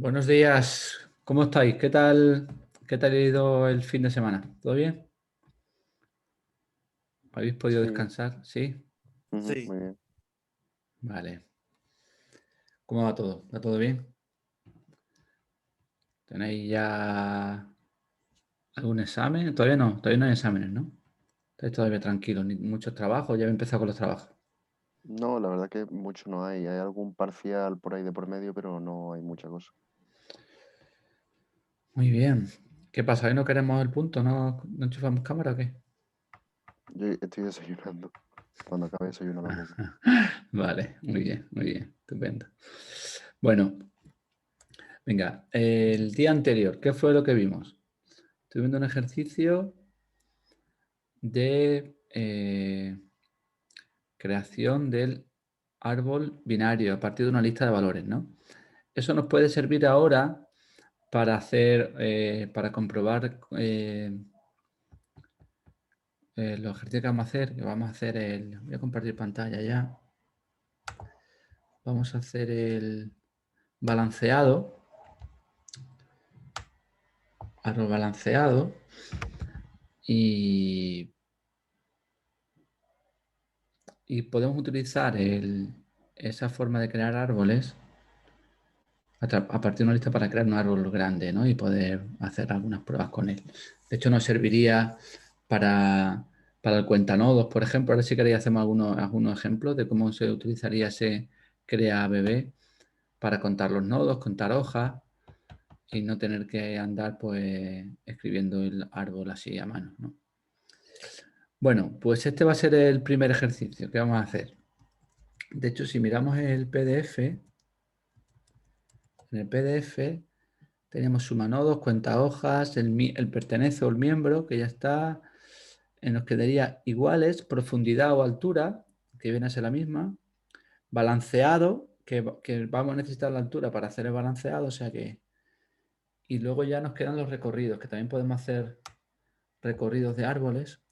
Buenos días, ¿cómo estáis? ¿Qué tal ha ido el fin de semana? ¿Todo bien? ¿Habéis podido Sí, descansar? ¿Sí? ujú, Sí, muy bien. Vale. ¿Cómo va todo? ¿Va todo bien? ¿Tenéis ya algún examen? Todavía no hay exámenes, ¿no? Estáis todavía tranquilos, ni muchos trabajos, ya habéis empezado con los trabajos. No, la verdad que mucho no hay. Hay algún parcial por ahí de por medio, pero no hay mucha cosa. Muy bien. ¿Qué pasa? ¿Hoy no queremos el punto? ¿No enchufamos cámara o qué? Yo estoy desayunando. Cuando acabe desayuno hablamos más. Vale, muy bien, estupendo. Bueno, venga, el día anterior, ¿qué fue lo que vimos? Estoy viendo un ejercicio de creación del árbol binario a partir de una lista de valores, ¿no? Eso nos puede servir ahora para hacer, para comprobar los ejercicios que vamos a hacer, voy a compartir pantalla ya. Vamos a hacer el balanceado, árbol balanceado y podemos utilizar esa forma de crear árboles a partir de una lista para crear un árbol grande, ¿no? Y poder hacer algunas pruebas con él. De hecho, nos serviría para, para el cuentanodos, por ejemplo. Ahora si queréis hacemos algunos ejemplos de cómo se utilizaría ese crea bebé para contar los nodos, contar hojas y no tener que andar pues escribiendo el árbol así a mano, ¿no? Bueno, pues este va a ser el primer ejercicio que vamos a hacer. De hecho, si miramos el PDF, en el PDF tenemos suma nodos, cuenta hojas, el pertenece o el miembro, que ya está, nos quedaría iguales, profundidad o altura, que viene a ser la misma, balanceado, que vamos a necesitar la altura para hacer el balanceado, o sea que... Y luego ya nos quedan los recorridos, que también podemos hacer recorridos de árboles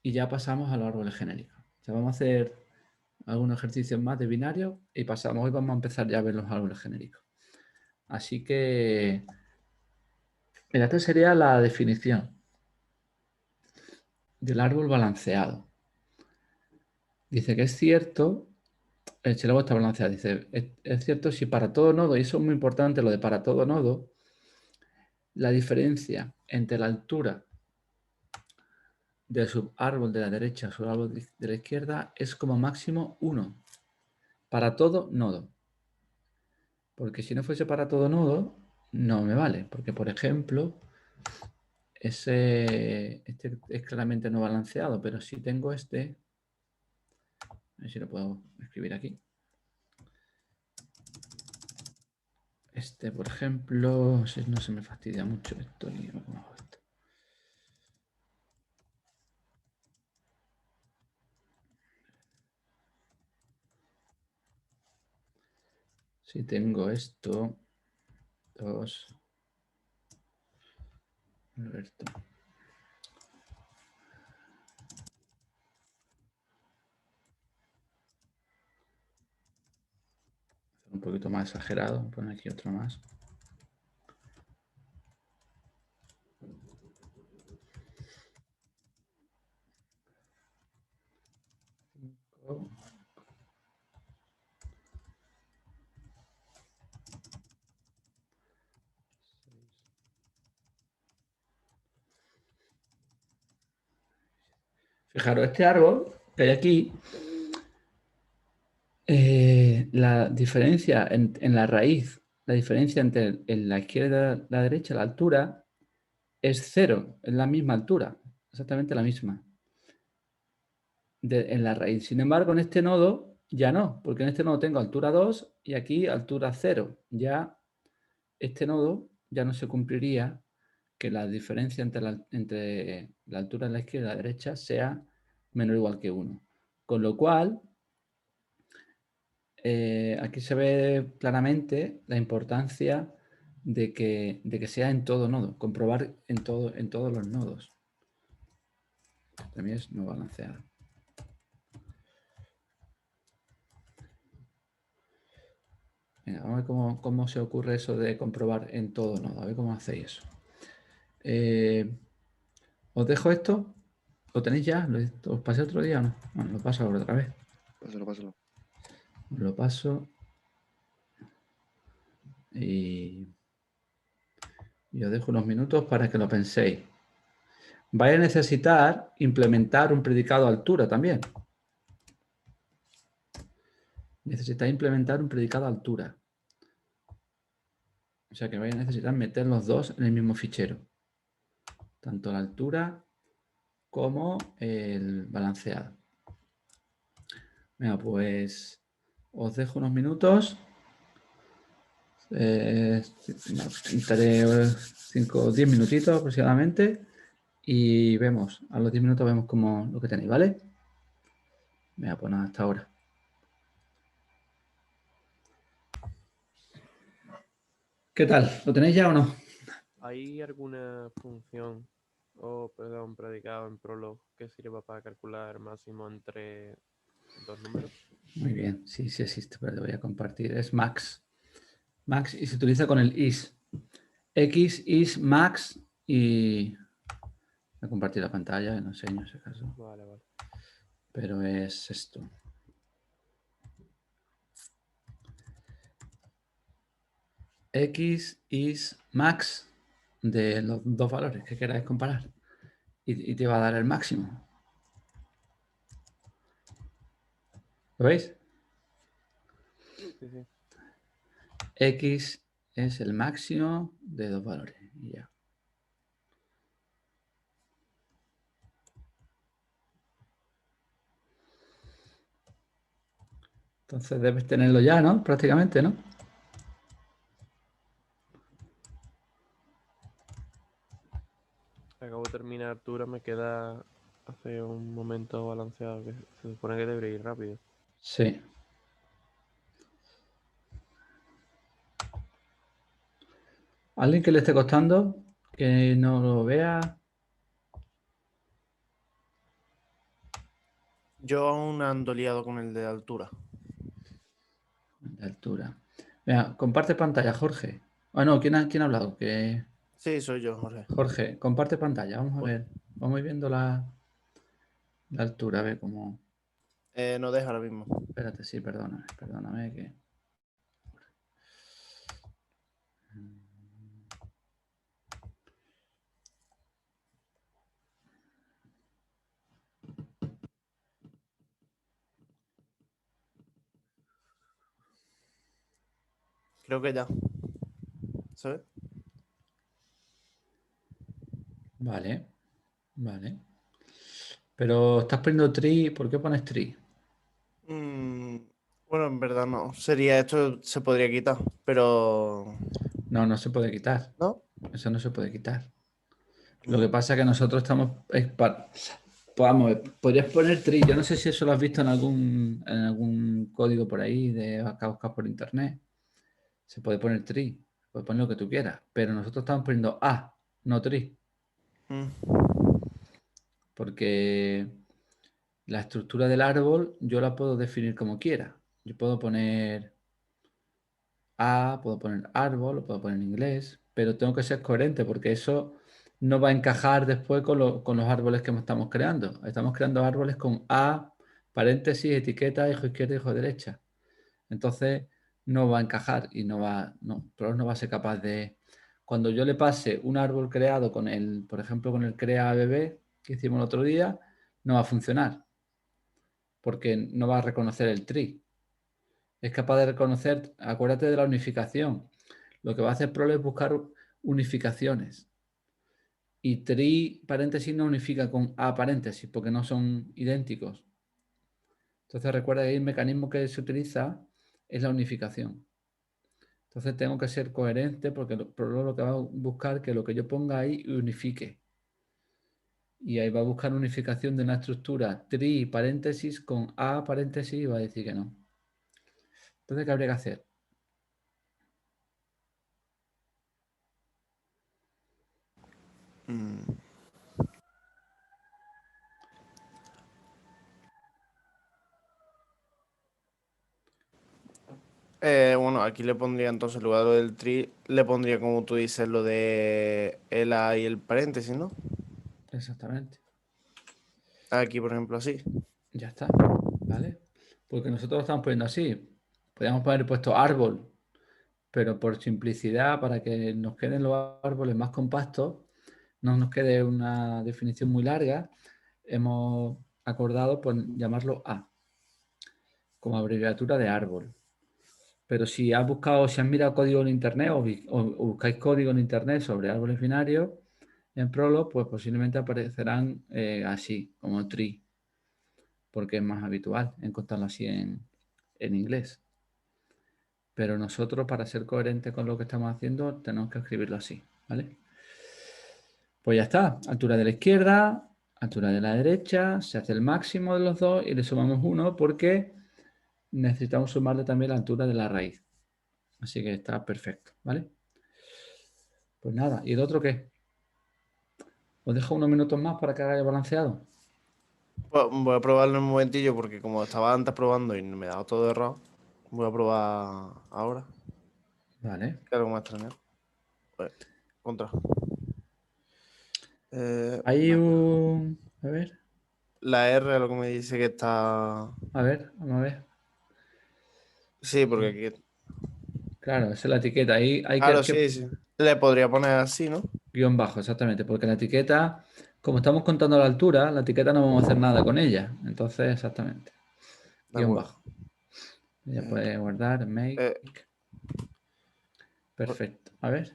y ya pasamos a los árboles genéricos. O sea, vamos a hacer algunos ejercicios más de binario y hoy vamos a empezar ya a ver los árboles genéricos. Así que esta sería la definición del árbol balanceado. Dice que es cierto, si luego está balanceado, dice, es cierto si para todo nodo, y eso es muy importante lo de para todo nodo, la diferencia entre la altura del subárbol de la derecha y el subárbol de la izquierda es como máximo 1 para todo nodo. Porque si no fuese para todo nodo, no me vale. Porque, por ejemplo, este es claramente no balanceado, pero si tengo este, a ver si lo puedo escribir aquí. Este, por ejemplo, si no se me fastidia mucho esto y cómo hago esto. Si tengo esto, 2, Alberto. Un poquito más exagerado, poner aquí otro más. Fijaros, este árbol que hay aquí, la diferencia en la raíz, la diferencia entre en la izquierda y la derecha, la altura, es 0, es la misma altura, exactamente la misma en la raíz. Sin embargo, en este nodo ya no, porque en este nodo tengo altura 2 y aquí altura 0. Ya este nodo ya no se cumpliría que la diferencia entre la altura de la izquierda y la derecha sea menor o igual que 1. Con lo cual, aquí se ve claramente la importancia de que sea en todo nodo, comprobar en todos los nodos. También es no balanceado. Venga, vamos a ver cómo se ocurre eso de comprobar en todo nodo. A ver cómo hacéis eso. ¿Os dejo esto? ¿Lo tenéis ya? ¿Os pasé otro día o no? Bueno, lo paso ahora otra vez. Pásalo, pásalo. Lo paso y os dejo unos minutos para que lo penséis. Vais a necesitar implementar un predicado altura también. Necesitáis implementar un predicado altura. O sea que vais a necesitar meter los dos en el mismo fichero. Tanto la altura como el balanceado. Venga, pues os dejo unos minutos. Estaré 5 o 10 minutitos aproximadamente. Y vemos, a los 10 minutos vemos cómo lo que tenéis, ¿vale? Venga, pues nada, hasta ahora. ¿Qué tal? ¿Lo tenéis ya o no? ¿Hay alguna función o, perdón, predicado en Prolog que sirva para calcular máximo entre dos números? Muy bien, sí, sí existe, pero lo voy a compartir. Es max. Max y se utiliza con el is. X is max y voy a compartir la pantalla, no enseño si acaso. Vale, vale. Pero es esto. X is max de los dos valores que queráis comparar. Y te va a dar el máximo. ¿Lo veis? Sí, sí. X es el máximo de dos valores. Y ya. Entonces debes tenerlo ya, ¿no? Prácticamente, ¿no? Acabo de terminar altura, me queda hace un momento balanceado que se supone que debería ir rápido. Sí. Alguien que le esté costando, que no lo vea, Yo aún ando liado con el de altura. de altura. Venga, comparte pantalla, Jorge. Ah, no, ¿quién ha hablado? Que Sí, soy yo, Jorge. Jorge, comparte pantalla. Vamos a Pues, ver. Vamos a ir viendo la altura, a ver cómo. no deja ahora mismo. Espérate, sí, perdóname que. Creo que ya. ¿Sabes? Vale, vale. Pero estás poniendo tree, ¿por qué pones tree? Mm, bueno, en verdad no. Sería esto, se podría quitar, pero... No, no se puede quitar. ¿No? Eso no se puede quitar. Lo que pasa es que nosotros estamos. Pues vamos, podrías poner tree. Yo no sé si eso lo has visto en algún código por ahí de acá buscar por internet. Se puede poner tree. Puedes poner lo que tú quieras. Pero nosotros estamos poniendo A, no tree. Mm, Porque la estructura del árbol yo la puedo definir como quiera. Yo puedo poner A, puedo poner árbol, lo puedo poner en inglés, pero tengo que ser coherente porque eso no va a encajar después con los árboles que estamos creando. Estamos creando árboles con A, paréntesis, etiqueta, hijo izquierda, hijo derecha. Entonces no va a encajar y Prolog no va a ser capaz de. Cuando yo le pase un árbol creado con el, por ejemplo, con el crea bebé que hicimos el otro día, no va a funcionar porque no va a reconocer el tree. Es capaz de reconocer, acuérdate de la unificación. Lo que va a hacer Prolog es buscar unificaciones. Y tree paréntesis no unifica con A paréntesis porque no son idénticos. Entonces recuerda que el mecanismo que se utiliza es la unificación. Entonces tengo que ser coherente porque Prolog lo que va a buscar es que lo que yo ponga ahí unifique. Y ahí va a buscar unificación de una estructura tree paréntesis con A paréntesis y va a decir que no. Entonces, ¿qué habría que hacer? mm. Bueno, aquí le pondría entonces, en lugar de lo del tree, le pondría, como tú dices, lo de el A y el paréntesis, ¿no? Exactamente. Aquí, por ejemplo, así. Ya está. ¿Vale? Porque nosotros lo estamos poniendo así. Podríamos haber puesto árbol, pero por simplicidad, para que nos queden los árboles más compactos, no nos quede una definición muy larga, hemos acordado llamarlo A, como abreviatura de árbol. Pero si has buscado, si has mirado código en internet o buscáis código en internet sobre árboles binarios en Prolog, pues posiblemente aparecerán así, como tree, porque es más habitual encontrarlo así en inglés. Pero nosotros, para ser coherentes con lo que estamos haciendo, tenemos que escribirlo así, ¿vale? Pues ya está, altura de la izquierda, altura de la derecha, se hace el máximo de los dos y le sumamos 1 porque necesitamos sumarle también la altura de la raíz. Así que está perfecto, ¿vale? Pues nada, ¿y el otro qué? Os dejo unos minutos más para que haga el balanceado. Voy a probarlo en un momentillo porque como estaba antes probando y me daba todo errado, voy a probar ahora. Vale. Que algo más extraño. Pues, contra. Hay un... A ver, La R es lo que me dice que está... vamos a ver. Sí, porque aquí... Claro, esa es la etiqueta. Ahí hay Claro, que sí, sí. Le podría poner así, ¿no? guión bajo, exactamente, porque la etiqueta, como estamos contando la altura, la etiqueta no vamos a hacer nada con ella. Entonces, exactamente. De Guión acuerdo. bajo. Ya Eh, puede guardar, make. eh, Perfecto. A ver.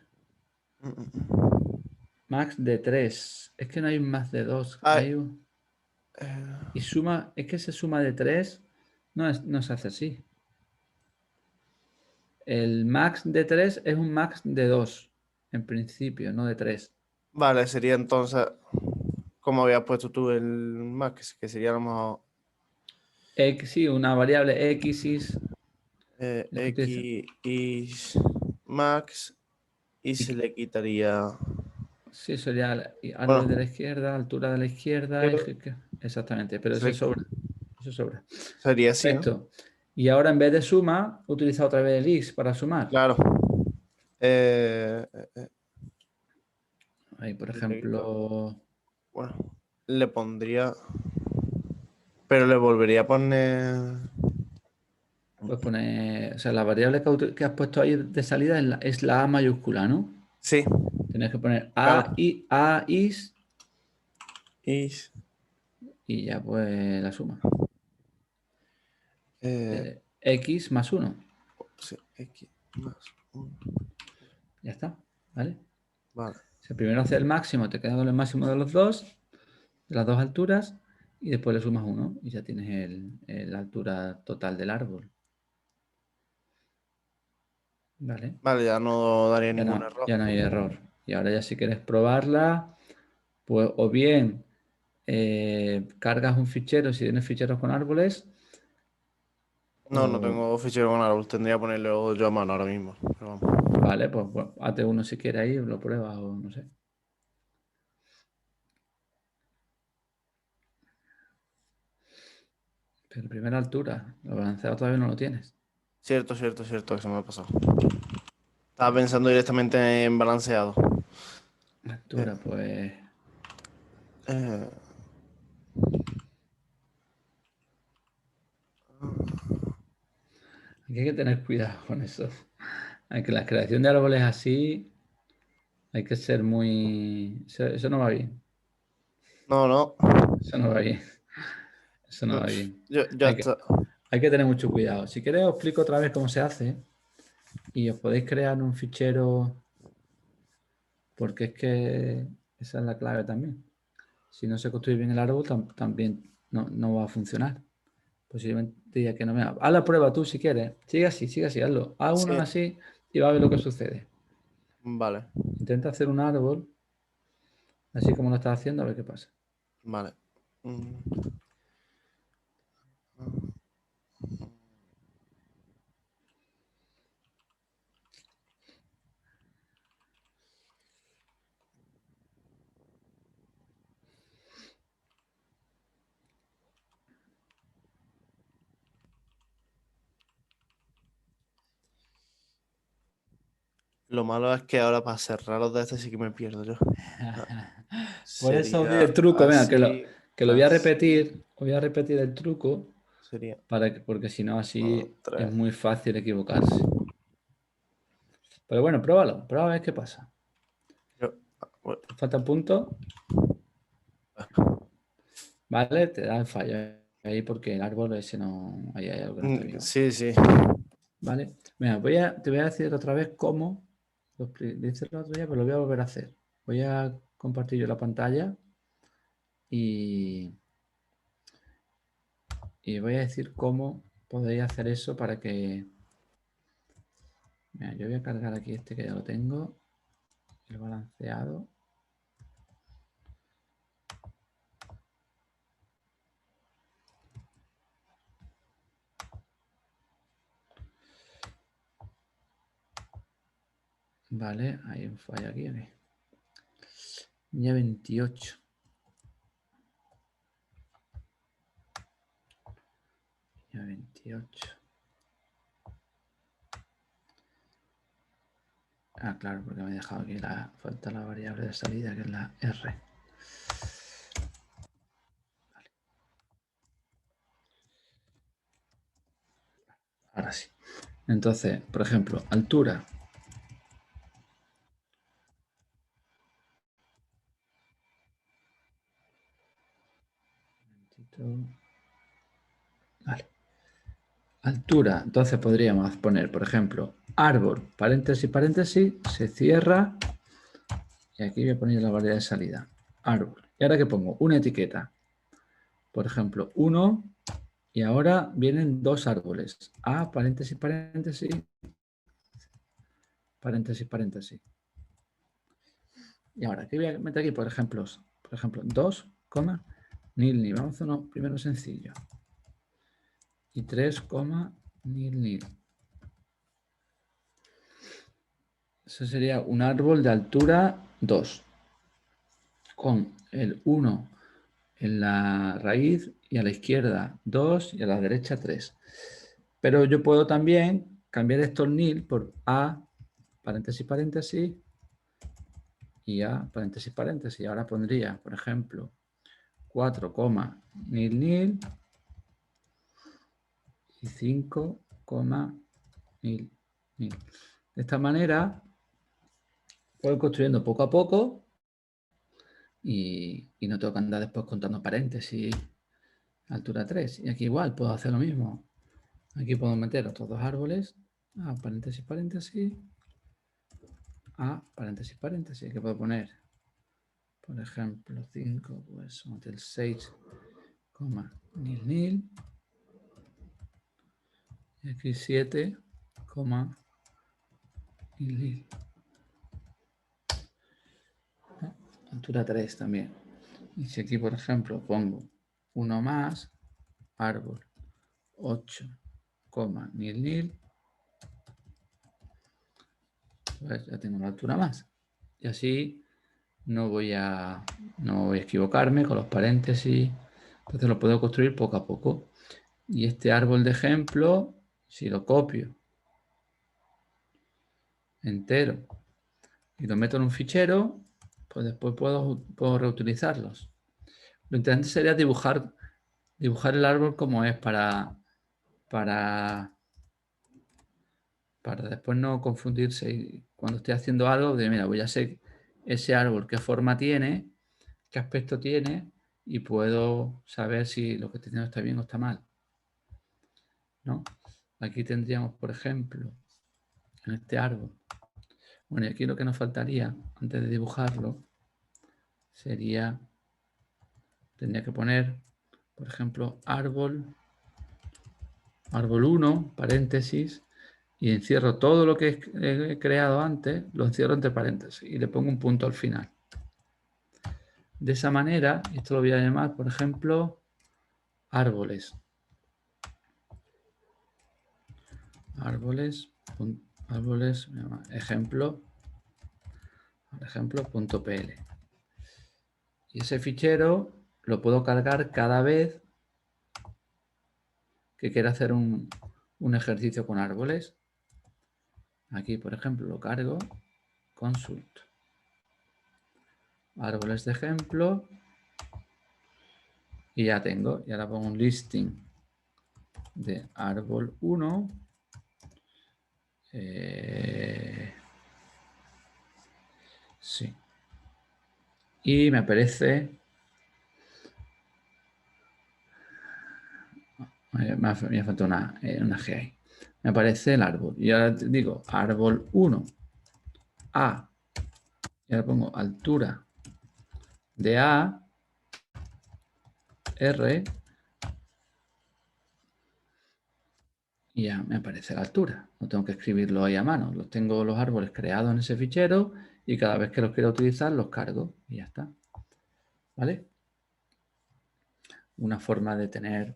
mm, mm. Max de 3. Es que no hay un max de 2. Ah, Hay un... eh, Y suma, es que se suma de 3. No se hace así. El max de 3 es un max de 2. En principio, no de 3. vale, sería entonces... Como habías puesto tú el max, que sería a lo mejor X, sí, una variable X is. X y max y se le quitaría... Sí, sería árbol de Bueno, la izquierda, altura de la izquierda. Exactamente, pero se eso le- sobra. Eso sobra. sería así, ¿no? Perfecto. Y ahora en vez de suma, utiliza otra vez el is para sumar. Claro. Eh, eh, eh, Ahí, por le quito- ejemplo, bueno, le pondría... Pero le volvería a poner... pues poner, o sea, la variable que has puesto ahí de salida es la A mayúscula, ¿no? Sí, Tienes que poner claro. A is Y... y ya pues la suma. eh, X más 1. sí, X más 1. Ya está, ¿vale? Vale. O sea, primero hace el máximo, te queda con el máximo de los dos, de las dos alturas, y después le sumas 1 y ya tienes la altura total del árbol. ¿Vale? Vale, ya no daría Ya ningún no, error. ya no hay error. Y ahora ya si quieres probarla, pues o bien cargas un fichero si tienes ficheros con árboles, No, no o tengo fichero con árbol. Tendría que ponerlo yo a mano ahora mismo. Pero vamos. vale, pues bueno, hazte uno si quieres ahí, lo pruebas o no sé. Pero primera altura, lo balanceado todavía no lo tienes. Cierto, cierto, cierto, que se me ha pasado. Estaba pensando directamente en balanceado. Altura, pues Eh, aquí hay que tener cuidado con eso. Hay que la creación de árboles así, hay que ser muy... Eso no va bien. no, no. Eso no va bien. Eso no va Uf, bien. yo Hay que, hasta... hay que tener mucho cuidado. Si queréis os explico otra vez cómo se hace y os podéis crear un fichero porque es que esa es la clave también. Si no se construye bien el árbol, también no va a funcionar. Posiblemente diga que no me... Haz la prueba tú si quieres. Sigue así, hazlo. Haz uno Sí, así y va a ver lo que sucede. vale, Intenta hacer un árbol así como lo estás haciendo, a ver qué pasa. vale. Mm, Lo malo es que ahora para cerrar los de este sí que me pierdo yo. Por eso Sería el truco, venga, así, que lo voy a así, repetir. Voy a repetir el truco sería porque si no 1, así 2, es 3. muy fácil equivocarse. Pero bueno, pruébalo, prueba a ver qué pasa. Bueno, ¿Te falta punto? ¿Vale? Te da el fallo ahí porque el árbol ese no... Ahí hay algo que no está bien. sí, sí. ¿Vale? Venga, te voy a decir otra vez cómo. Lo hice el otro día, pero lo voy a volver a hacer. Voy a compartir yo la pantalla y voy a decir cómo podéis hacer eso para que... Mira, yo voy a cargar aquí este que ya lo tengo. El balanceado. Vale, hay un fallo aquí. Día 28. Día 28. Ah, claro, porque me he dejado aquí falta la variable de salida, que es la R. Vale. Ahora sí. Entonces, por ejemplo, altura. Vale. Altura. Entonces podríamos poner, por ejemplo, árbol, paréntesis, paréntesis, se cierra. Y aquí voy a poner la variable de salida. Árbol. Y ahora que pongo una etiqueta. Por ejemplo, 1. Y ahora vienen dos árboles. A, paréntesis, paréntesis, paréntesis, paréntesis. Y ahora, ¿qué voy a meter aquí? Por ejemplo, 2, nil, nil. Vamos a hacer uno primero sencillo. Y 3, nil, nil. Eso sería un árbol de altura 2. Con el 1 en la raíz y a la izquierda 2 y a la derecha 3. Pero yo puedo también cambiar estos nil por A, paréntesis, paréntesis, y A, paréntesis, paréntesis. Y ahora pondría, por ejemplo, 4, nil, nil, y 5, nil, nil. De esta manera, voy construyendo poco a poco y no tengo que andar después contando paréntesis, altura 3. Y aquí igual puedo hacer lo mismo. Aquí puedo meter otros dos árboles, A, paréntesis, paréntesis, A, paréntesis, paréntesis, que puedo poner, por ejemplo, 5, pues el 6, nil, nil, y aquí 7, nil, nil. Altura 3 también. Y si aquí, por ejemplo, pongo 1 más, árbol, 8, nil, nil, pues ya tengo una altura más. Y así no voy a equivocarme con los paréntesis. Entonces lo puedo construir poco a poco. Y este árbol de ejemplo, si lo copio entero y lo meto en un fichero, pues después puedo reutilizarlos. Lo interesante sería dibujar el árbol como es para después no confundirse. Y cuando esté haciendo algo, de mira, voy a sé ese árbol qué forma tiene, qué aspecto tiene, y puedo saber si lo que estoy haciendo está bien o está mal. ¿No? Aquí tendríamos, por ejemplo, en este árbol. Bueno, y aquí lo que nos faltaría, antes de dibujarlo, tendría que poner, por ejemplo, árbol 1, paréntesis, y encierro todo lo que he creado antes, lo encierro entre paréntesis y le pongo un punto al final. De esa manera, esto lo voy a llamar, por ejemplo, árboles. Árboles, ejemplo, por ejemplo, .pl. Y ese fichero lo puedo cargar cada vez que quiera hacer un ejercicio con árboles. Aquí, por ejemplo, lo cargo consult. Árboles de ejemplo. Y ya tengo. Y ahora pongo un listing de árbol 1. Sí. Y me aparece... Me falta una G ahí. Me aparece el árbol. Y ahora digo árbol 1. A. Y ahora pongo altura de A. R. Y ya me aparece la altura. No tengo que escribirlo ahí a mano. Los tengo los árboles creados en ese fichero y cada vez que los quiero utilizar los cargo y ya está. ¿Vale? Una forma de tener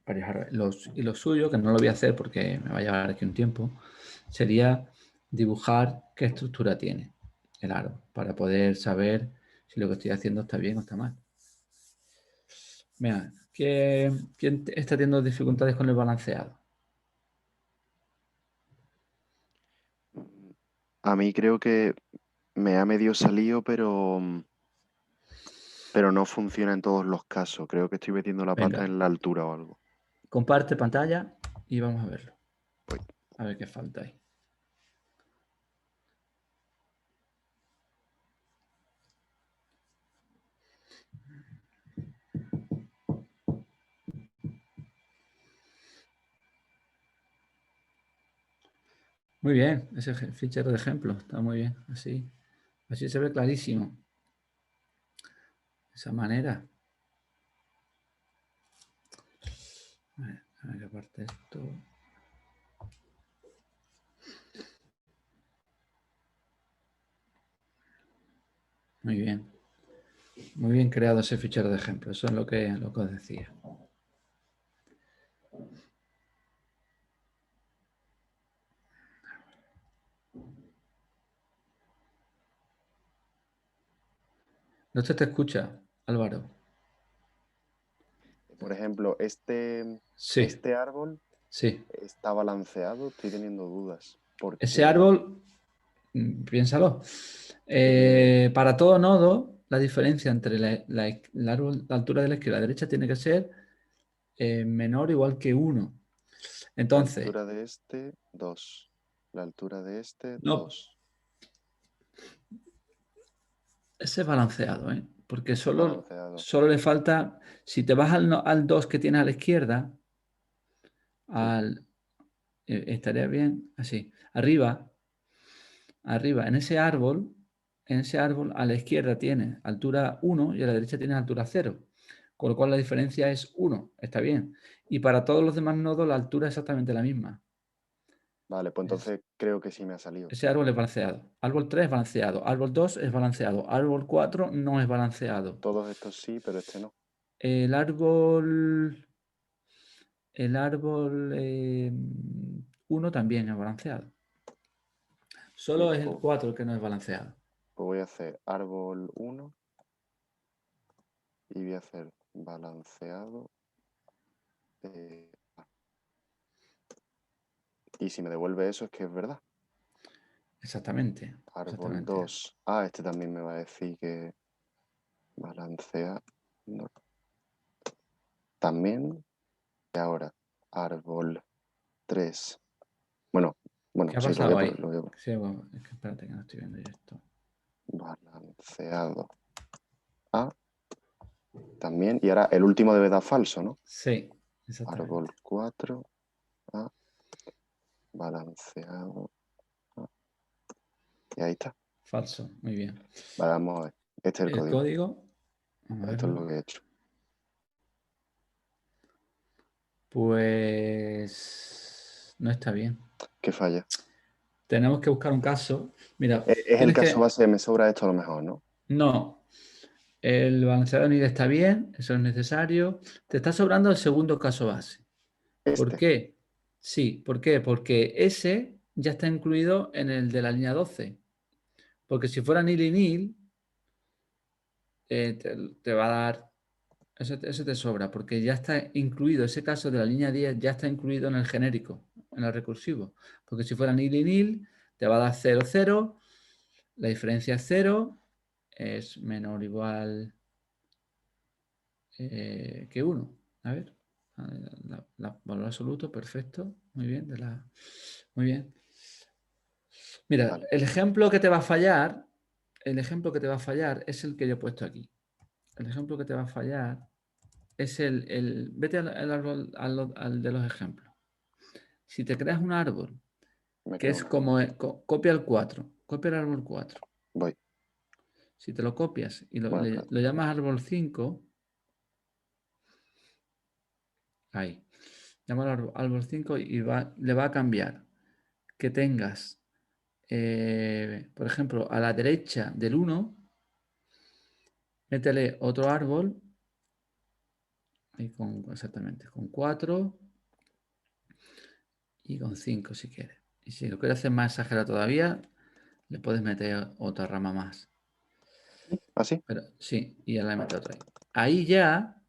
varios árboles. Y lo suyo, que no lo voy a hacer porque me va a llevar aquí un tiempo, sería dibujar qué estructura tiene el árbol para poder saber si lo que estoy haciendo está bien o está mal. Mira, ¿quién está teniendo dificultades con el balanceado? A mí creo que me ha medio salido, pero no funciona en todos los casos. Creo que estoy metiendo la pata Venga. en la altura o algo. Comparte pantalla y vamos a verlo. Voy. A ver qué falta ahí. Muy bien, ese fichero de ejemplo está muy bien, así se ve clarísimo. De esa manera. A ver qué parte esto. Muy bien. Muy bien creado ese fichero de ejemplo. Eso es lo que os decía. No te escucha, Álvaro. Por ejemplo, Sí, este árbol sí. está balanceado. Estoy teniendo dudas. Porque Ese árbol, piénsalo. Para todo nodo, la diferencia entre la altura de la izquierda y la derecha tiene que ser menor o igual que 1. Entonces, la altura de este, 2. La altura de este, no, 2. ese es balanceado, ¿eh? Porque solo Balanceado. le falta, si te vas al 2 que tienes a la izquierda, estaría bien así. Arriba, en ese árbol a la izquierda tiene altura 1 y a la derecha tiene altura 0. Con lo cual la diferencia es 1. Está bien. Y para todos los demás nodos la altura es exactamente la misma. Vale, pues entonces creo que sí me ha salido. Ese árbol es balanceado. Árbol 3 es balanceado. Árbol 2 es balanceado. Árbol 4 no es balanceado. Todos estos sí, pero este no. El árbol 1 también es balanceado. Solo es el 4 el que no es balanceado. Pues voy a hacer árbol 1 y voy a hacer balanceado. Y si me devuelve eso es que es verdad. Exactamente. Árbol 2. Este también me va a decir que balancea. No. También. Y ahora, árbol 3. Bueno, ¿Qué ha sí, pasado ahí? lo Sí, bueno, es que espérate que no estoy viendo yo esto. balanceado A. También. Y ahora el último debe dar falso, ¿no? Sí, exactamente. Árbol 4. A. Balanceado A. Y ahí está. Falso, muy bien. Vale, vamos a ver. Este es el código. Vamos a Esto es verlo. lo que he hecho. Pues no está bien. ¿Qué falla? Tenemos que buscar un caso. Mira, Es el caso base, me sobra esto a lo mejor, ¿no? No. El balanceado de unidad está bien, eso es necesario. Te está sobrando el segundo caso base. ¿Por qué? Sí, ¿por qué? Porque ese ya está incluido en el de la línea 12. Porque si fuera nil y nil, te va a dar... Eso te sobra, porque ya está incluido, ese caso de la línea 10 ya está incluido en el genérico, en el recursivo. Porque si fuera nil y nil, te va a dar 0, 0, La diferencia es 0, es menor o igual que 1. A ver, valor absoluto, perfecto. Muy bien, muy bien. Mira, Vale. el ejemplo que te va a fallar es el que yo he puesto aquí. El ejemplo que te va a fallar es vete al árbol, al de los ejemplos. Si te creas un árbol Me que creo es una. como, copia el 4, copia el árbol 4. Voy. Si te lo copias y Bueno, espera. lo llamas árbol 5, ahí, llámalo árbol 5 y le va a cambiar que tengas, por ejemplo, a la derecha del 1, métele otro árbol, y exactamente, con 4 y con 5 si quieres. Y si lo quieres hacer más exagerado todavía, le puedes meter otra rama más. ¿Así? Pero sí, y ya le meto otra ahí. Ahí ya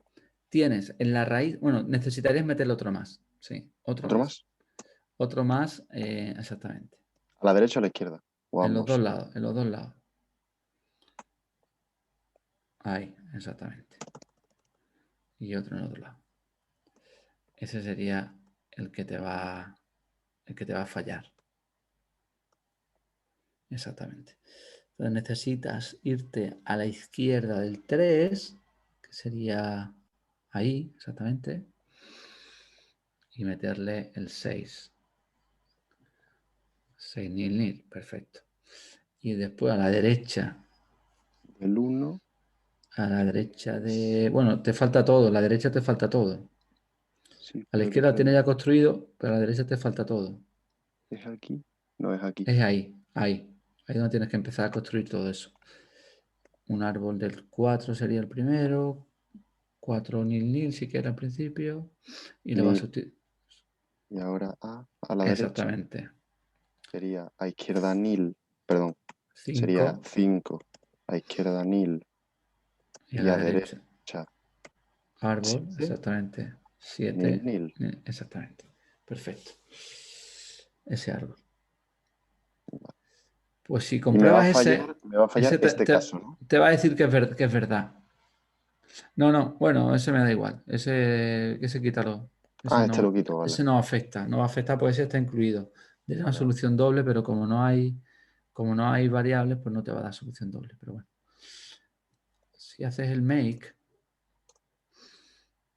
tienes en la raíz, bueno, necesitarías meterle otro más. Sí, otro ¿Otro más. más? Otro más, exactamente. ¿A la derecha o a la izquierda? O En los dos ambos. lados, en los dos lados. Ahí, exactamente. Y otro en el otro lado. Ese sería el que te va a fallar. Exactamente. Entonces necesitas irte a la izquierda del 3, que sería ahí, exactamente, y meterle el 6. 6 nil nil, perfecto. Y después a la derecha, El 1. bueno, te falta todo, a la derecha te falta todo. Sí, A la pero izquierda lo espera. tienes ya construido, pero a la derecha te falta todo. ¿Es aquí? No, es aquí. Es ahí, ahí. Ahí donde tienes que empezar a construir todo eso. Un árbol del 4 sería el primero, 4 nil nil si quieres al principio, y le vas a Nil. sustituir. Y ahora a la derecha Exactamente. sería a izquierda nil. Perdón. 5 Sería 5. A izquierda nil. y a Y la a derecha. derecha Árbol, 7. exactamente. Nil 7, nil. exactamente. Perfecto. Ese árbol. Pues si Y me va a compruebas fallar, me va a fallar ese este caso, ¿no? te va a decir que es verdad. No, bueno, ese me da igual. Ese quítalo. Ah, este lo quito, vale. Ese no afecta. No va a afectar porque ese está incluido. Tiene una Vale, solución doble, pero como no hay variables, pues no te va a dar solución doble. Pero bueno. Si haces el make,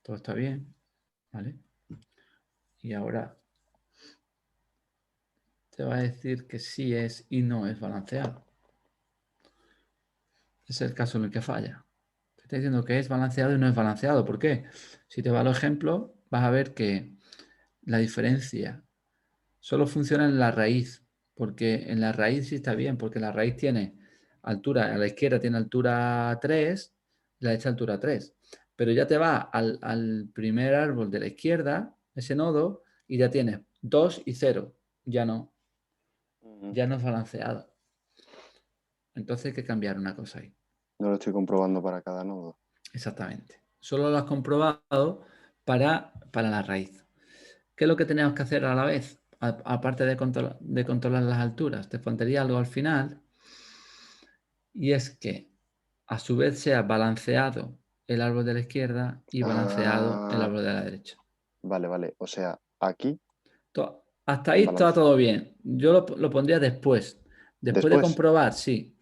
todo está bien. ¿Vale? Y ahora te va a decir que sí es y no es balanceado. Ese es el caso en el que falla. Te está diciendo que es balanceado y no es balanceado. ¿Por qué? Si te va al ejemplo, vas a ver que la diferencia solo funciona en la raíz, porque en la raíz sí está bien, porque la raíz tiene altura, a la izquierda tiene altura 3, y a la derecha altura 3. Pero ya te va al primer árbol de la izquierda, ese nodo, y ya tienes 2 y 0. Ya no es balanceado. Entonces hay que cambiar una cosa ahí. No lo estoy comprobando para cada nodo. Exactamente. Solo lo has comprobado para la raíz. ¿Qué es lo que tenemos que hacer a la vez? Aparte de controlar las alturas, te faltaría algo al final, y es que a su vez sea balanceado el árbol de la izquierda y balanceado el árbol de la derecha. Vale. O sea, aquí, Hasta ahí está balance. todo bien. Yo lo pondría después. Después de Después, comprobar, sí.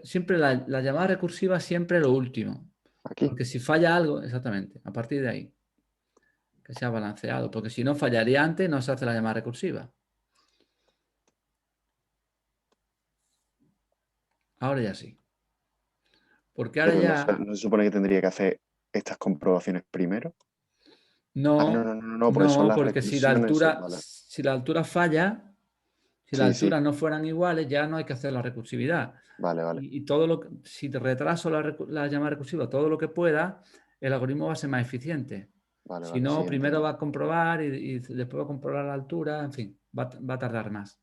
Siempre la llamada recursiva siempre lo último. aquí. Porque si falla algo, exactamente, a partir de ahí, que sea balanceado. Porque si no fallaría antes, no se hace la llamada recursiva. Ahora ya sí. Porque ahora Pero ya no se supone que tendría que hacer estas comprobaciones primero. Ah, no, no, porque son las porque recursiones. Vale. si la altura falla, si las Sí. alturas no fueran iguales, ya no hay que hacer la recursividad. Vale. Y todo si te retraso la llamada recursiva, todo lo que pueda, el algoritmo va a ser más eficiente. Si Sí, no, primero entiendo. va a comprobar y después va a comprobar la altura, en fin, va a tardar más.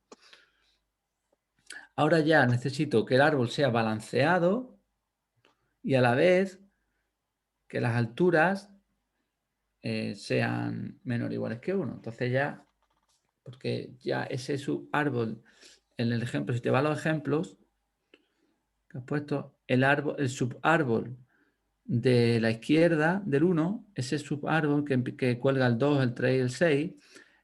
Ahora ya necesito que el árbol sea balanceado y a la vez que las alturas sean menor o iguales que 1. Entonces ya, porque ya ese es su árbol en el ejemplo, si te vas a los ejemplos que has puesto, el subárbol de la izquierda del 1, ese subárbol que cuelga el 2, el 3 y el 6,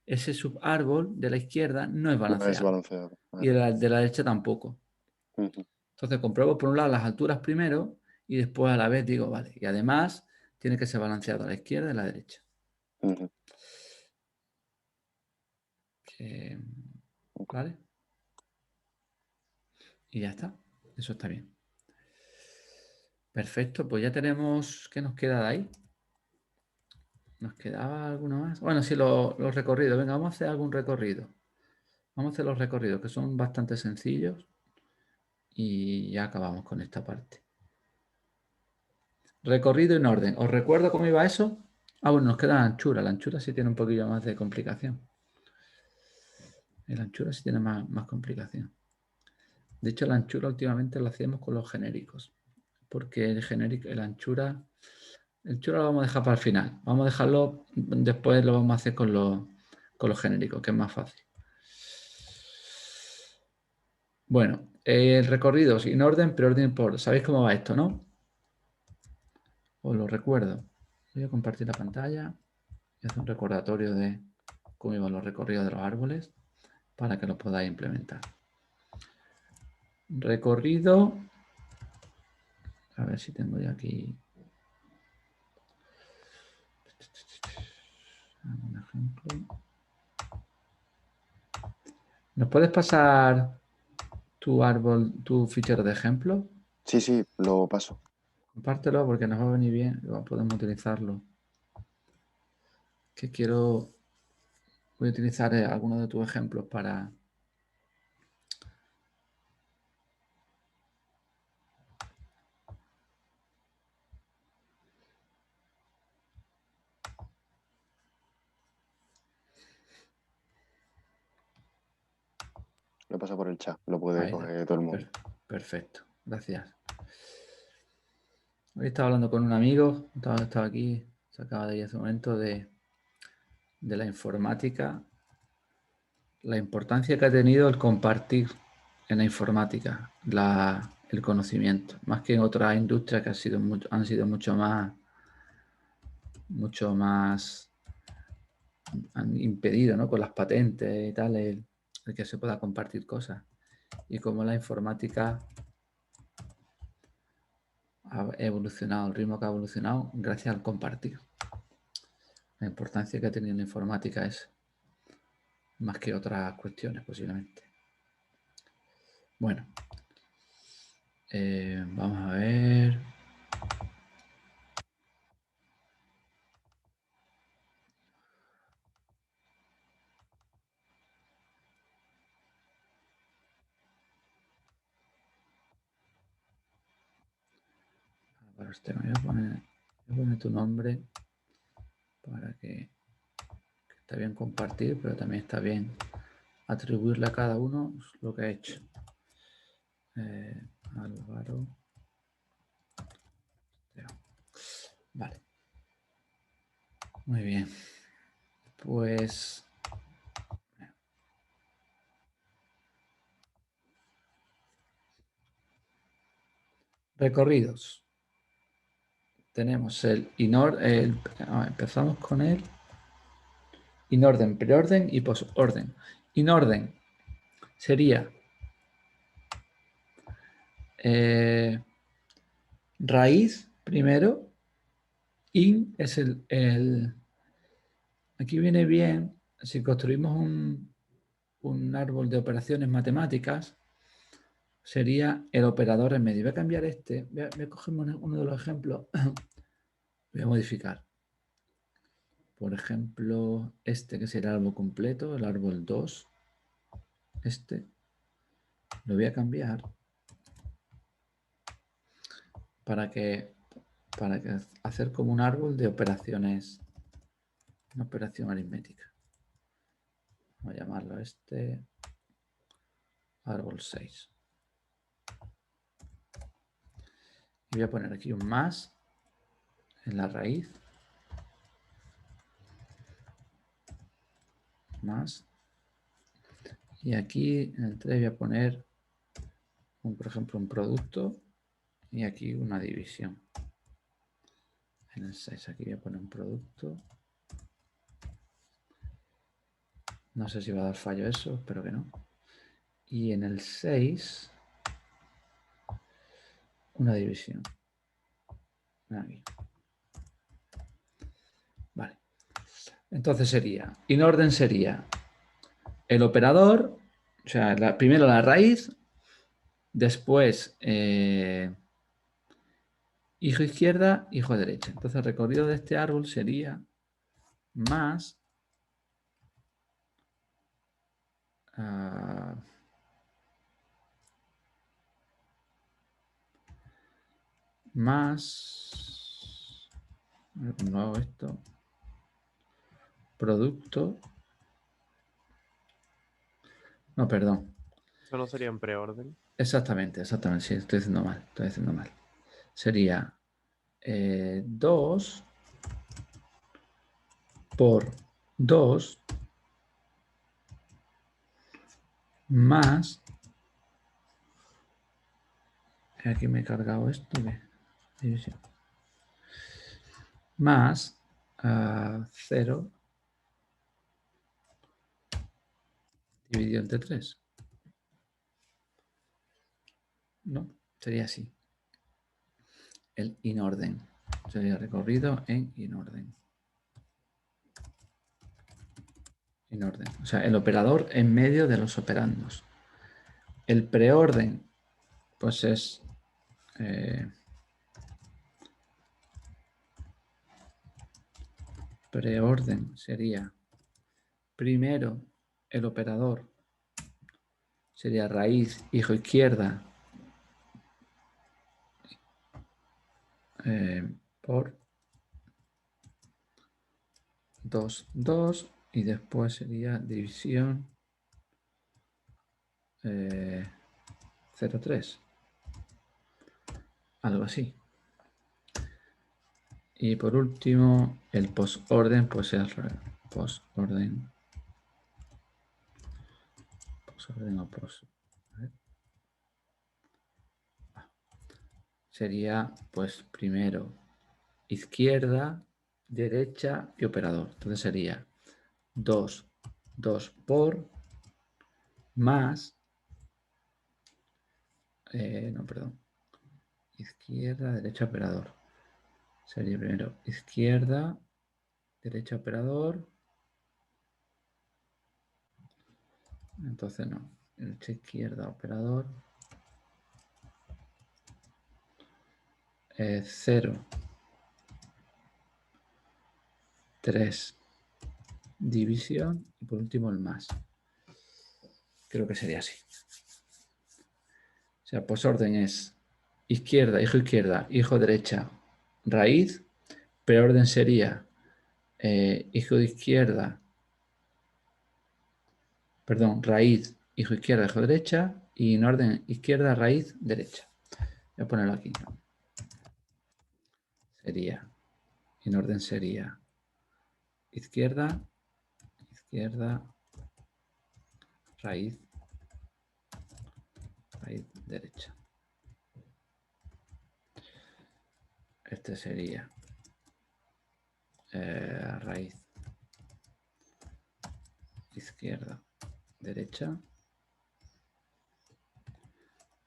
ese subárbol de la izquierda no es No es balanceado. balanceado. Y de la derecha tampoco. Ujú. Entonces compruebo por un lado las alturas primero y después a la vez digo, vale, y además tiene que ser balanceado a la izquierda y a la derecha. Ujú. ¿Vale? Y ya está. Eso está bien. Perfecto, pues ya tenemos... ¿Qué nos queda de ahí? ¿Nos quedaba alguno más? Bueno, sí, los recorridos. Venga, vamos a hacer algún recorrido. Vamos a hacer los recorridos, que son bastante sencillos. Y ya acabamos con esta parte. Recorrido en orden. ¿Os recuerdo cómo iba eso? Ah, bueno, nos queda la anchura. La anchura sí tiene un poquillo más de complicación. La anchura sí tiene más complicación. De hecho, la anchura últimamente la hacemos con los genéricos. Porque el anchura lo vamos a dejar para el final. Vamos a dejarlo, después lo vamos a hacer con los genéricos, que es más fácil. Bueno, el recorrido sin orden, pero orden por... ¿Sabéis cómo va esto, no? Os lo recuerdo. Voy a compartir la pantalla y hacer un recordatorio de cómo iban los recorridos de los árboles para que lo podáis implementar. Recorrido. A ver si tengo ya aquí algún ejemplo. ¿Nos puedes pasar tu árbol, tu fichero de ejemplo? Sí, sí, lo paso. Compártelo porque nos va a venir bien, podemos utilizarlo. Que quiero, voy a utilizar algunos de tus ejemplos para... Lo paso por el chat, lo puede Ahí, coger todo el mundo. perfecto, gracias. Hoy estaba hablando con un amigo, estaba aquí, se acaba de ir hace un momento de la informática, la importancia que ha tenido el compartir en la informática, el conocimiento, más que en otras industrias que han sido mucho más han impedido, ¿no? Con las patentes y tal, el que se pueda compartir cosas. Y como la informática ha evolucionado, el ritmo que ha evolucionado gracias al compartir. La importancia que ha tenido la informática es más que otras cuestiones posiblemente. Bueno, vamos a ver. Para usted me voy a poner tu nombre para que está bien compartir, pero también está bien atribuirle a cada uno lo que ha hecho. Álvaro. Vale. Muy bien. Pues... recorridos. Tenemos empezamos con el inorden, preorden y posorden. Inorden sería raíz primero. In es aquí viene bien si construimos un árbol de operaciones matemáticas, sería el operador en medio. Voy a cambiar voy a coger uno de los ejemplos, voy a modificar. Por ejemplo, este que será el árbol completo, el árbol 2. Lo voy a cambiar para que hacer como un árbol de operaciones, una operación aritmética. Vamos a llamarlo árbol 6. Y voy a poner aquí un más en la raíz. Más. Y aquí en el 3 voy a poner, por ejemplo, un producto y aquí una división. En el 6 aquí voy a poner un producto. No sé si va a dar fallo eso, espero que no. Y en el 6, una división. Aquí. Vale. Entonces sería, in orden sería el operador, o sea, primero la raíz, después hijo izquierda, hijo derecha. Entonces el recorrido de este árbol sería más más, no hago esto, producto, no, perdón, Eso no sería en preorden. exactamente, sí, estoy haciendo mal, sería 2 por 2 más, aquí me he cargado esto, división, más 0 dividido entre 3. No, sería así. El inorden. Sería recorrido en inorden. Inorden. O sea, el operador en medio de los operandos. El preorden, pues es preorden sería primero el operador sería raíz hijo izquierda por 2, 2 y después sería división 0, 3. Algo así. Y por último, el postorden, pues es postorden. Postorden o post. Sería, pues, primero izquierda, derecha y operador. Entonces sería 2, 2 por más, no, perdón, izquierda, derecha, operador. Sería primero izquierda, derecha, operador. Entonces no, derecha, izquierda, operador. 0, 3, división y por último el más. Creo que sería así. O sea, posorden es izquierda, hijo derecha, raíz. Preorden sería hijo de izquierda, perdón, raíz, hijo izquierda, hijo derecha. Y en orden izquierda, raíz, derecha. Voy a ponerlo aquí. Sería, en orden sería izquierda, izquierda, raíz, raíz, derecha. Este sería raíz, izquierda, derecha.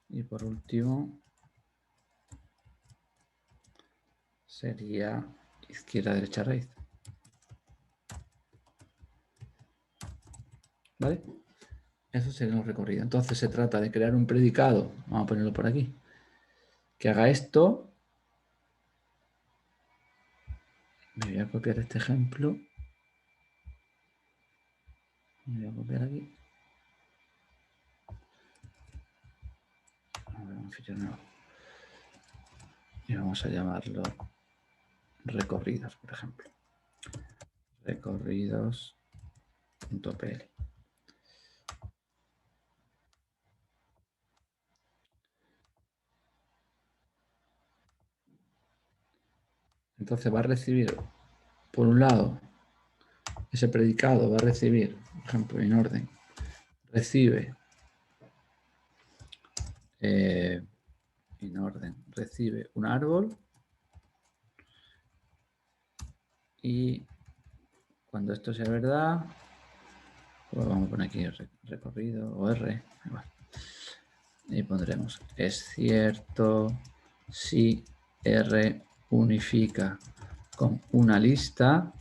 Y por último sería izquierda, derecha, raíz. ¿Vale? Eso sería un recorrido. Entonces se trata de crear un predicado, vamos a ponerlo por aquí, que haga esto. Me voy a copiar este ejemplo. Me voy a copiar aquí. A ver, un fichero nuevo. Y vamos a llamarlo recorridos, por ejemplo. Recorridos.pl. Entonces va a recibir, por un lado, ese predicado va a recibir, por ejemplo, en orden, recibe en orden, recibe un árbol y cuando esto sea verdad, pues vamos a poner aquí recorrido o R, igual. Y pondremos es cierto si R unifica con una lista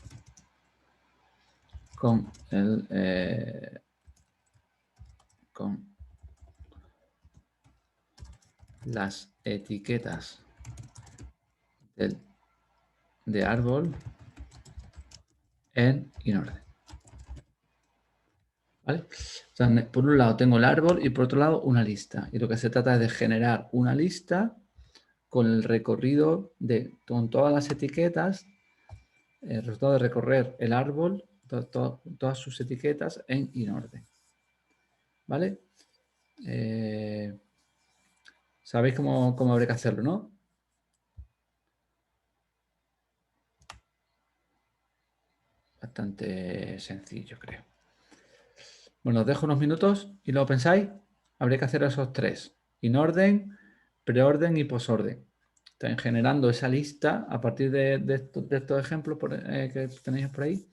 con con las etiquetas de árbol en inorden. ¿Vale? O sea, por un lado tengo el árbol y por otro lado una lista. Y lo que se trata es de generar una lista con el recorrido con todas las etiquetas, el resultado de recorrer el árbol, todas sus etiquetas en inorden. ¿Vale? Sabéis cómo habría que hacerlo, ¿no? Bastante sencillo, creo. Bueno, os dejo unos minutos y luego pensáis. Habría que hacer esos tres. Inorden, preorden y posorden. Están generando esa lista a partir de estos ejemplos que tenéis por ahí.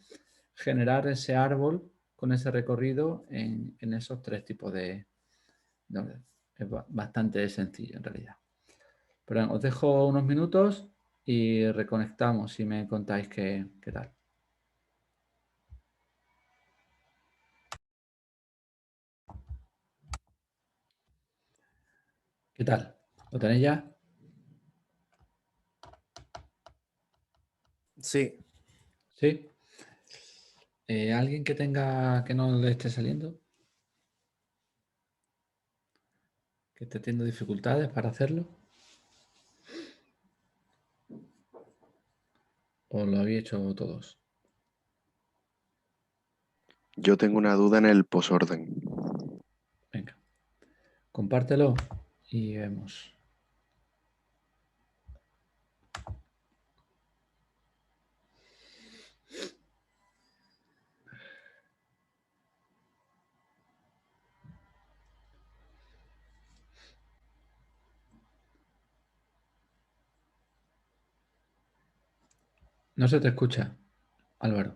Generar ese árbol con ese recorrido en esos tres tipos de orden. Es bastante sencillo en realidad. Pero bueno, os dejo unos minutos y reconectamos y me contáis qué tal. ¿Qué tal? ¿Lo tenéis ya? Sí. ¿Sí? ¿Alguien que no le esté saliendo? ¿Que esté teniendo dificultades para hacerlo? ¿O lo habéis hecho todos? Yo tengo una duda en el posorden. Venga, compártelo y vemos. No se te escucha, Álvaro.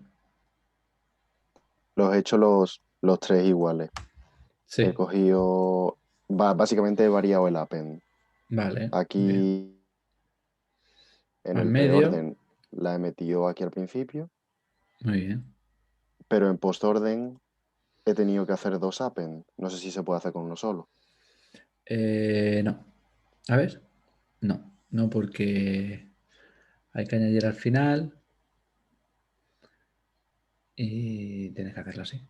Los he hecho los tres iguales. He Sí, cogido, básicamente he variado el append. vale. Bien. Aquí en Al el medio, preorden la he metido aquí al principio, muy bien. pero en postorden he tenido que hacer dos append. No sé si se puede hacer con uno solo. No. A ver. No porque hay que añadir al final y tienes que hacerlo así.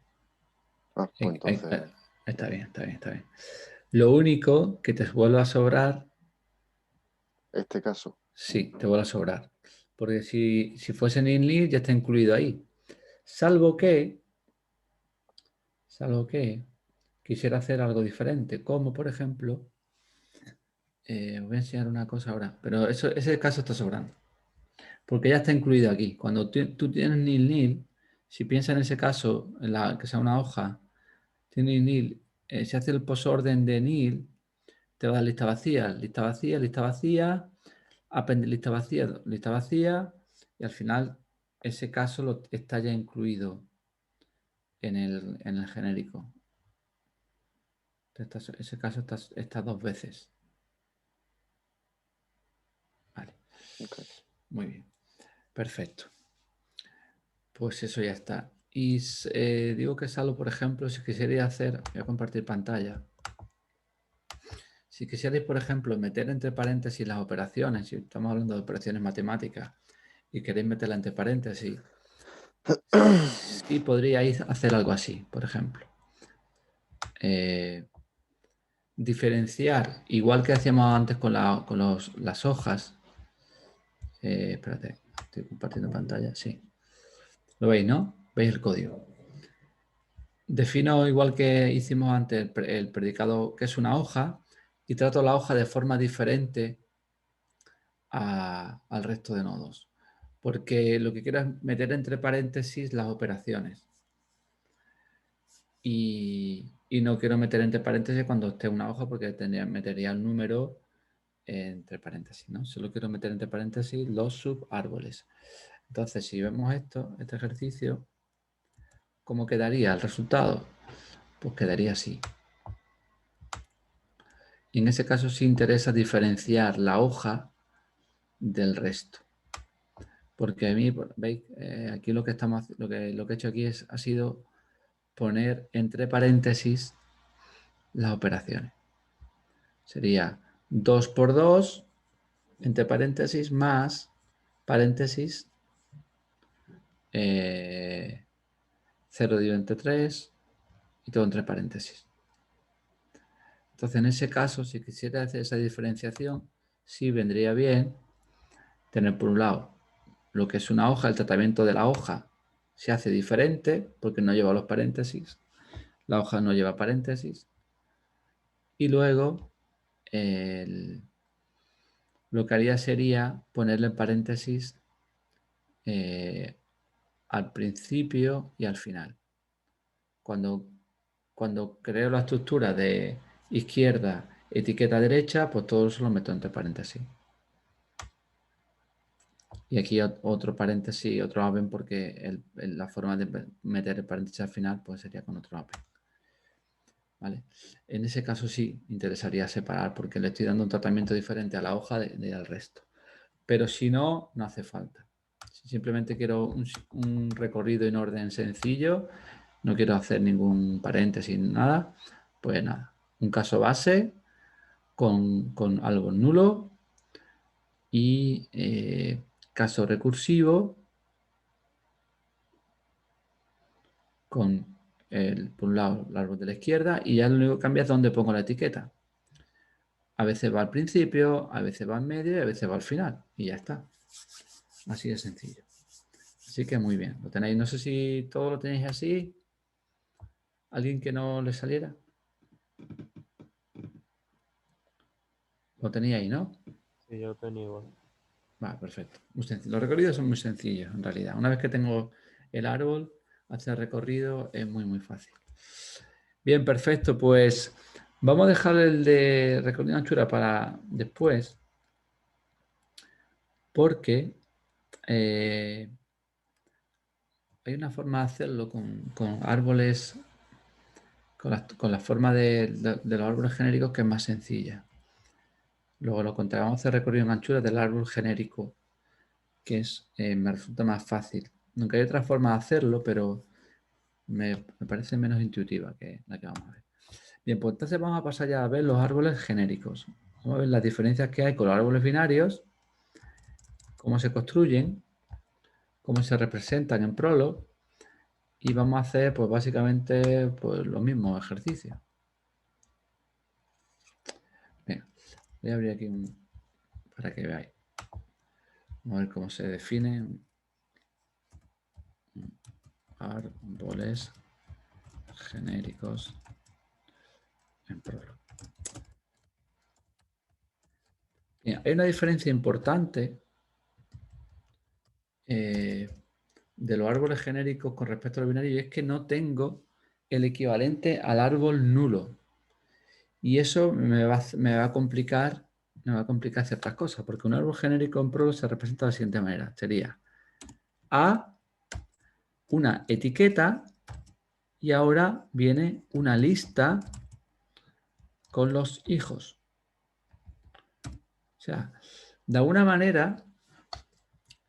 Ah, pues entonces, Está bien, está bien, está bien. Lo único que te vuelve a sobrar, este caso, sí, te vuelve a sobrar. Porque si fuese en inline ya está incluido ahí. Salvo que quisiera hacer algo diferente, como por ejemplo, os voy a enseñar una cosa ahora, pero ese caso está sobrando, porque ya está incluido aquí. Cuando tú tienes nil, si piensas en ese caso, que sea una hoja, tiene nil, si hace el posorden de nil, te va a dar lista vacía, lista vacía, lista vacía, append lista vacía, y al final ese caso está ya incluido en el genérico. Ese caso está dos veces. Vale. ok. Muy bien. Perfecto. Pues eso ya está. Y digo que salvo, por ejemplo, si quisierais hacer, voy a compartir pantalla. Si quisierais, por ejemplo, meter entre paréntesis las operaciones, si estamos hablando de operaciones matemáticas y queréis meterla entre paréntesis, sí podríais hacer algo así, por ejemplo. Diferenciar, igual que hacíamos antes con las hojas. Espérate, estoy compartiendo pantalla, sí. ¿Lo veis, no? ¿Veis el código? Defino igual que hicimos antes el predicado que es una hoja y trato la hoja de forma diferente al resto de nodos. Porque lo que quiero es meter entre paréntesis las operaciones. Y Y no quiero meter entre paréntesis cuando esté una hoja porque metería el número entre paréntesis, ¿no? Solo quiero meter entre paréntesis los subárboles. Entonces, si vemos este ejercicio, ¿cómo quedaría el resultado? Pues quedaría así. Y en ese caso sí interesa diferenciar la hoja del resto. Porque a mí, veis, aquí lo que he hecho aquí ha sido poner entre paréntesis las operaciones. Sería 2 por 2, entre paréntesis, más paréntesis, 0 dividido entre 3 y todo entre paréntesis. Entonces, en ese caso, si quisiera hacer esa diferenciación, sí vendría bien tener por un lado lo que es una hoja, el tratamiento de la hoja se hace diferente porque no lleva los paréntesis, la hoja no lleva paréntesis, y luego lo que haría sería ponerle paréntesis al principio y al final. Cuando creo la estructura de izquierda, etiqueta derecha, pues todo eso lo meto entre paréntesis. Y aquí otro paréntesis, otro apen, porque la forma de meter el paréntesis al final pues sería con otro apen. ¿Vale? En ese caso sí interesaría separar porque le estoy dando un tratamiento diferente a la hoja al resto. Pero si no, no hace falta. Si simplemente quiero un recorrido en orden sencillo, no quiero hacer ningún paréntesis, nada, pues nada. Un caso base con algo nulo y caso recursivo con por un lado el árbol de la izquierda y ya lo único que cambia es dónde pongo la etiqueta. A veces va al principio, a veces va en medio y a veces va al final. Y ya está. Así de sencillo. Así que muy bien. Lo tenéis. No sé si todo lo tenéis así. ¿Alguien que no le saliera? Lo tenía ahí, ¿no? Sí, yo lo tenía igual. Vale, perfecto. Muy sencillo. Los recorridos son muy sencillos, en realidad. Una vez que tengo el árbol, hacer recorrido es muy, muy fácil. Bien, perfecto. Pues vamos a dejar el de recorrido de anchura para después, porque hay una forma de hacerlo con árboles, con la forma de los árboles genéricos que es más sencilla. Luego lo contrario, vamos a hacer recorrido en anchura del árbol genérico, que me resulta más fácil. Nunca hay otra forma de hacerlo, pero me parece menos intuitiva que la que vamos a ver. Bien, pues entonces vamos a pasar ya a ver los árboles genéricos. Vamos a ver las diferencias que hay con los árboles binarios, cómo se construyen, cómo se representan en Prolog, y vamos a hacer pues básicamente pues, los mismos ejercicios. Bien, voy a abrir aquí para que veáis. Vamos a ver cómo se definen árboles genéricos en Prolog. Bien, hay una diferencia importante de los árboles genéricos con respecto a los binarios y es que no tengo el equivalente al árbol nulo. Y eso me va a complicar ciertas cosas, porque un árbol genérico en Prolog se representa de la siguiente manera. Sería A, una etiqueta, y ahora viene una lista con los hijos. O sea, de alguna manera,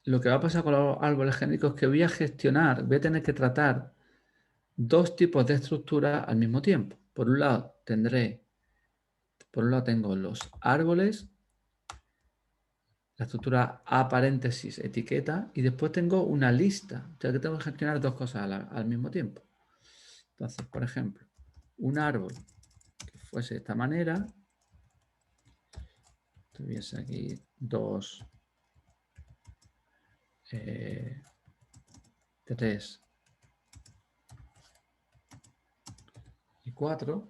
lo que va a pasar con los árboles genéricos es que voy a tener que tratar dos tipos de estructura al mismo tiempo. Por un lado tengo los árboles, la estructura A paréntesis etiqueta, y después tengo una lista. O sea que tengo que gestionar dos cosas al mismo tiempo. Entonces, por ejemplo, un árbol que fuese de esta manera, tuviese aquí 2, 3 y 4.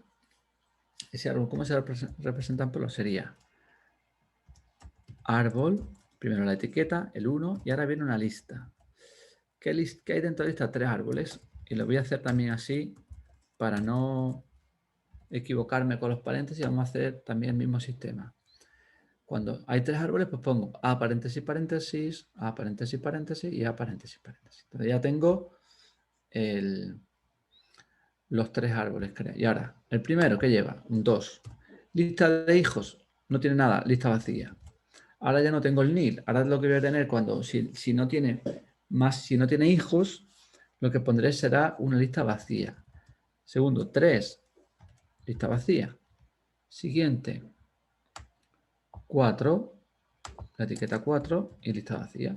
Ese árbol, ¿cómo se representa en Prolog? Sería árbol, primero la etiqueta, el 1, y ahora viene una lista. ¿Qué hay dentro de esta? 3 árboles. Y lo voy a hacer también así para no equivocarme con los paréntesis, vamos a hacer también el mismo sistema. Cuando hay 3 árboles, pues pongo A paréntesis, paréntesis, A paréntesis, paréntesis y A paréntesis, paréntesis. Entonces ya tengo los 3 árboles creados. Y ahora, el primero que lleva un 2. Lista de hijos, no tiene nada, lista vacía. Ahora ya no tengo el nil. Ahora lo que voy a tener cuando, si no tiene hijos, lo que pondré será una lista vacía. Segundo, 3, lista vacía. Siguiente, 4, la etiqueta 4 y lista vacía.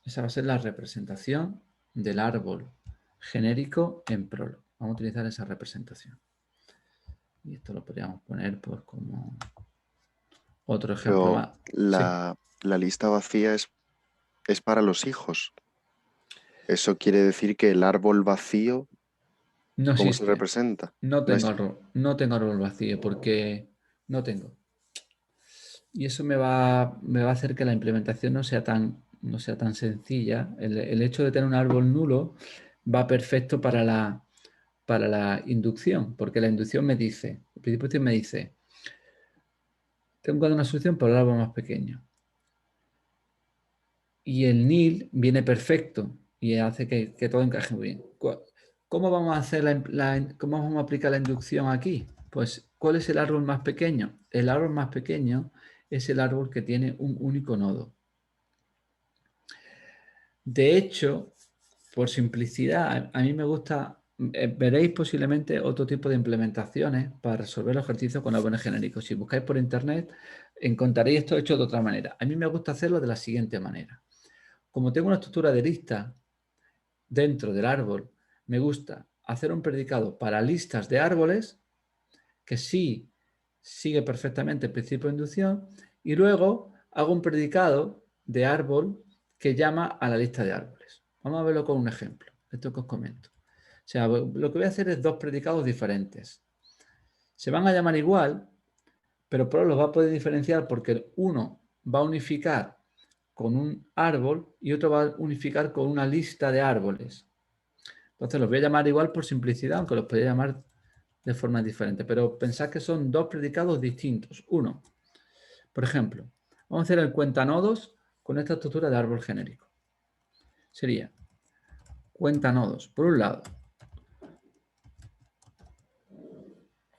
Esa va a ser la representación del árbol genérico en Prolog. Vamos a utilizar esa representación. Y esto lo podríamos poner pues como otro ejemplo Pero más. la lista vacía es para los hijos. Eso quiere decir que el árbol vacío, No ¿cómo se existe. representa? No tengo existe. árbol vacío porque no tengo. Y eso me va a hacer que la implementación no sea tan sencilla. El hecho de tener un árbol nulo va perfecto para la inducción, porque la inducción me dice, el principio de inducción me dice, tengo una solución para el árbol más pequeño. Y el nil viene perfecto y hace que todo encaje muy bien. ¿Cómo vamos a hacer cómo vamos a aplicar la inducción aquí? Pues, ¿cuál es el árbol más pequeño? El árbol más pequeño es el árbol que tiene un único nodo. De hecho, por simplicidad, a mí me gusta, veréis posiblemente otro tipo de implementaciones para resolver los ejercicios con árboles genéricos. Si buscáis por internet, encontraréis esto hecho de otra manera. A mí me gusta hacerlo de la siguiente manera. Como tengo una estructura de lista dentro del árbol, me gusta hacer un predicado para listas de árboles que sí sigue perfectamente el principio de inducción y luego hago un predicado de árbol que llama a la lista de árboles. Vamos a verlo con un ejemplo, esto que os comento. O sea, lo que voy a hacer es 2 predicados diferentes. Se van a llamar igual, pero Pro los va a poder diferenciar porque uno va a unificar con un árbol y otro va a unificar con una lista de árboles. Entonces los voy a llamar igual por simplicidad, aunque los podría llamar de forma diferente. Pero pensad que son 2 predicados distintos. Uno, por ejemplo, vamos a hacer el cuentanodos con esta estructura de árbol genérico. Sería cuentanodos, por un lado.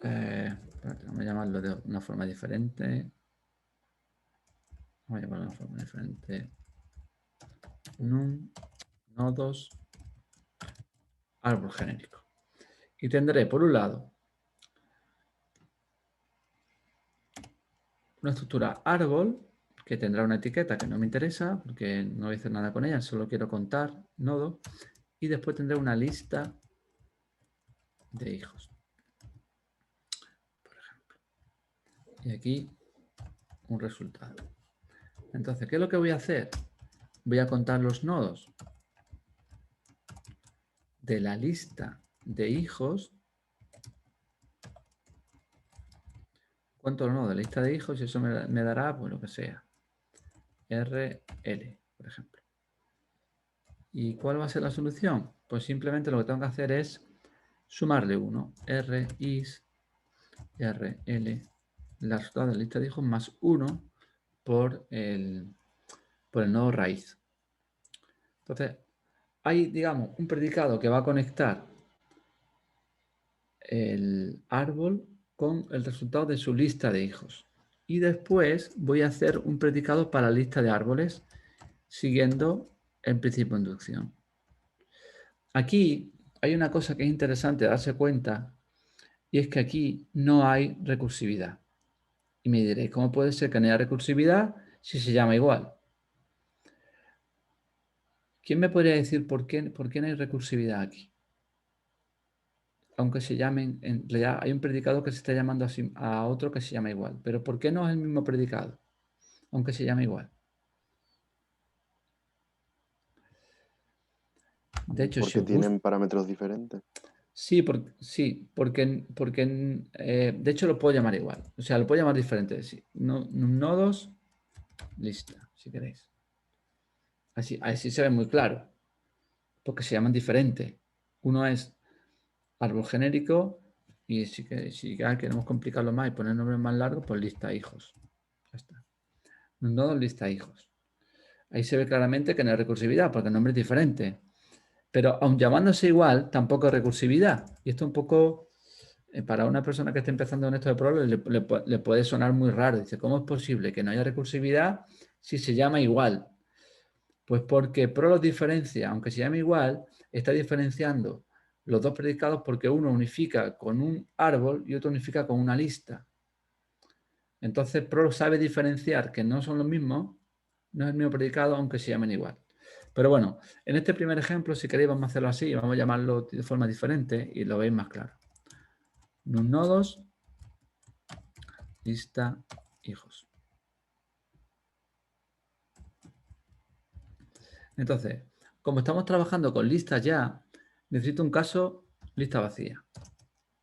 Vamos a llamarlo de una forma diferente. Vamos a llamarlo de una forma diferente. Nodos, árbol genérico. Y tendré, por un lado, una estructura árbol que tendrá una etiqueta que no me interesa porque no voy a hacer nada con ella, solo quiero contar nodo. Y después tendré una lista de hijos, por ejemplo. Y aquí un resultado. Entonces, ¿qué es lo que voy a hacer? Voy a contar los nodos de la lista de hijos. Cuento los nodos de la lista de hijos y eso me dará, pues lo que sea. RL, por ejemplo. ¿Y cuál va a ser la solución? Pues simplemente lo que tengo que hacer es sumarle 1. RIS, RL, la resultado de la lista de hijos más 1 por el nodo raíz. Entonces, hay, digamos, un predicado que va a conectar el árbol con el resultado de su lista de hijos. Y después voy a hacer un predicado para la lista de árboles siguiendo el principio de inducción. Aquí hay una cosa que es interesante darse cuenta y es que aquí no hay recursividad. Y me diréis, ¿cómo puede ser que no haya recursividad si se llama igual? ¿Quién me podría decir por qué no hay recursividad aquí? Aunque se llamen, en realidad hay un predicado que se está llamando así a otro que se llama igual. Pero ¿por qué no es el mismo predicado? Aunque se llame igual. De hecho, si Porque os gusta... tienen parámetros diferentes. Sí, porque de hecho lo puedo llamar igual. O sea, lo puedo llamar diferente. Sí. Nodos, lista, si queréis. Así se ve muy claro. Porque se llaman diferente. Uno es árbol genérico Y si ya queremos complicarlo más y poner nombres más largos, pues lista hijos. Ya está. Un nodo lista hijos. Ahí se ve claramente que no hay recursividad, porque el nombre es diferente. Pero aun llamándose igual, tampoco hay recursividad. Y esto un poco, para una persona que esté empezando en esto de Prolog, le puede sonar muy raro. Dice, ¿cómo es posible que no haya recursividad si se llama igual? Pues porque Prolog diferencia, aunque se llame igual, está diferenciando los dos predicados porque uno unifica con un árbol y otro unifica con una lista. Entonces Prolog sabe diferenciar que no son los mismos, no es el mismo predicado, aunque se llamen igual. Pero bueno, en este primer ejemplo, si queréis, vamos a hacerlo así, vamos a llamarlo de forma diferente y lo veis más claro. Nodos, lista, hijos. Entonces, como estamos trabajando con listas ya, necesito un caso lista vacía.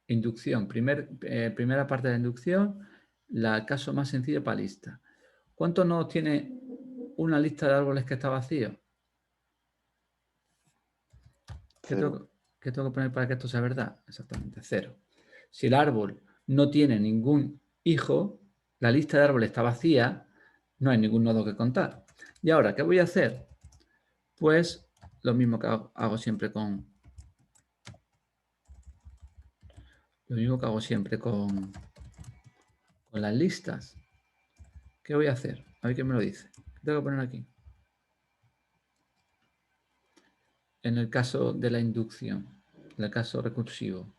Inducción, primera parte de la inducción, el caso más sencillo para lista. ¿Cuántos nodos tiene una lista de árboles que está vacío? ¿Qué tengo que poner para que esto sea verdad? Exactamente, 0. Si el árbol no tiene ningún hijo, la lista de árboles está vacía, no hay ningún nodo que contar. Y ahora, ¿qué voy a hacer? Pues lo mismo que hago siempre con... Lo mismo que hago siempre con las listas. ¿Qué voy a hacer? A ver quién me lo dice. ¿Qué tengo que poner aquí? En el caso de la inducción, en el caso recursivo.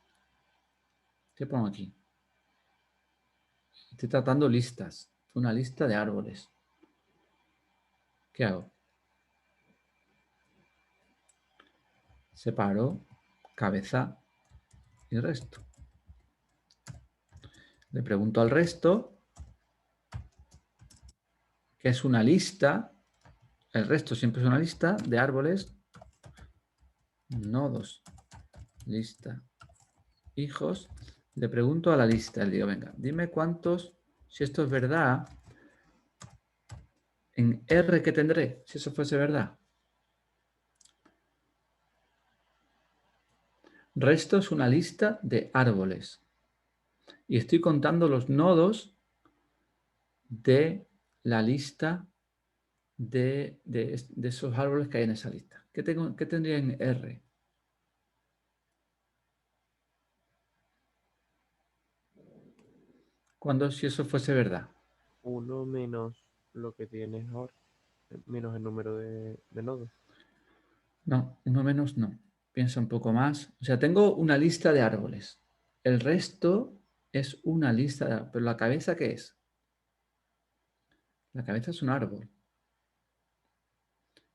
¿Qué pongo aquí? Estoy tratando listas. Una lista de árboles. ¿Qué hago? Separo cabeza y resto. Le pregunto al resto, que es una lista. El resto siempre es una lista de árboles, nodos, lista, hijos. Le pregunto a la lista, le digo, venga, dime cuántos, si esto es verdad, en R que tendré, si eso fuese verdad. Resto es una lista de árboles. Y estoy contando los nodos de la lista de esos árboles que hay en esa lista. ¿Qué tendría en R? Si eso fuese verdad. 1 menos lo que tienes ahora, menos el número de nodos. No, uno menos no. Piensa un poco más. O sea, tengo una lista de árboles. El resto es una lista de árboles. ¿Pero la cabeza qué es? La cabeza es un árbol.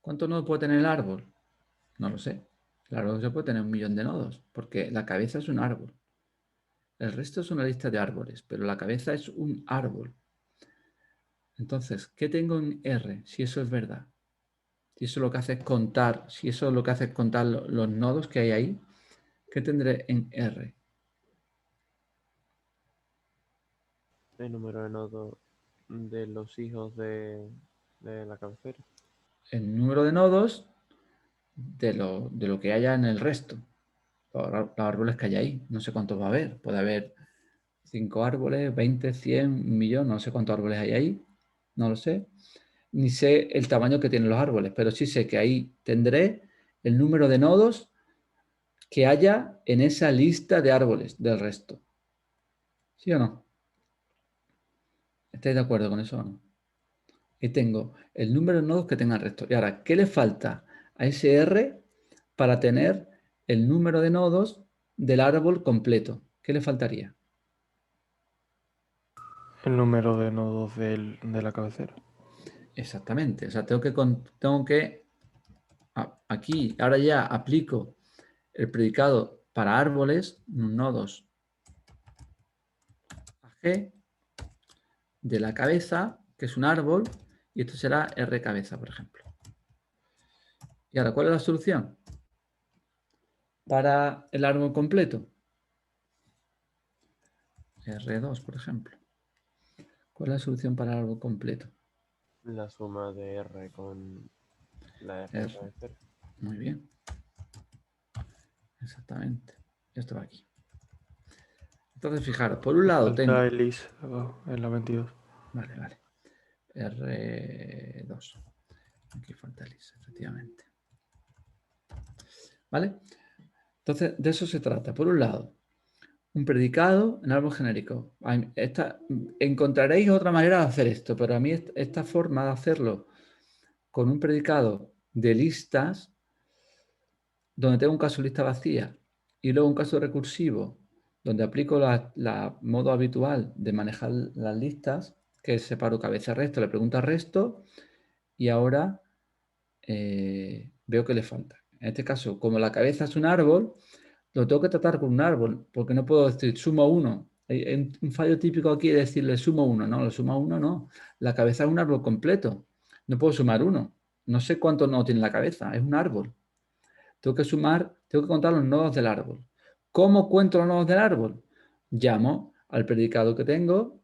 ¿Cuántos nodos puede tener el árbol? No lo sé. El árbol se puede tener 1.000.000 de nodos, porque la cabeza es un árbol. El resto es una lista de árboles, pero la cabeza es un árbol. Entonces, ¿qué tengo en R? Si eso es verdad. Si eso lo que hace es contar, si eso lo que hace es contar los nodos que hay ahí, ¿qué tendré en R? El número de nodos de los hijos de la cabecera. El número de nodos de lo que haya en el resto. Los árboles que hay ahí. No sé cuántos va a haber. Puede haber 5 árboles, 20, 100, 1.000.000. No sé cuántos árboles hay ahí. No lo sé. Ni sé el tamaño que tienen los árboles. Pero sí sé que ahí tendré el número de nodos que haya en esa lista de árboles del resto. ¿Sí o no? ¿Estáis de acuerdo con eso o no? Y tengo el número de nodos que tenga el resto. Y ahora, ¿qué le falta a ese R para tener el número de nodos del árbol completo? ¿Qué le faltaría? El número de nodos de la cabecera. Exactamente. O sea, tengo que aquí, ahora ya aplico el predicado para árboles, nodos G de la cabeza, que es un árbol, y esto será R cabeza, por ejemplo. Y ahora, ¿cuál es la solución para el árbol completo? R2, por ejemplo. ¿Cuál es la solución para el árbol completo? La suma de R con la R de R. cabecera. Muy bien. Exactamente. Esto va aquí. Entonces, fijaros, por un lado tengo... Falta Elise abajo, en la 22. Vale, vale. R2. Aquí falta Elise, efectivamente. ¿Vale? Entonces, de eso se trata. Por un lado, un predicado en árbol genérico. Encontraréis otra manera de hacer esto, pero a mí esta forma de hacerlo con un predicado de listas, donde tengo un caso de lista vacía y luego un caso recursivo, donde aplico la modo habitual de manejar las listas, que es separo cabeza resto, le pregunto resto y ahora veo que le falta. En este caso, como la cabeza es un árbol, lo tengo que tratar con un árbol, porque no puedo decir sumo 1. Hay un fallo típico aquí de decirle sumo 1. No, lo suma 1 no. La cabeza es un árbol completo. No puedo sumar 1. No sé cuántos nodos tiene la cabeza. Es un árbol. Tengo que sumar, tengo que contar los nodos del árbol. ¿Cómo cuento los nodos del árbol? Llamo al predicado que tengo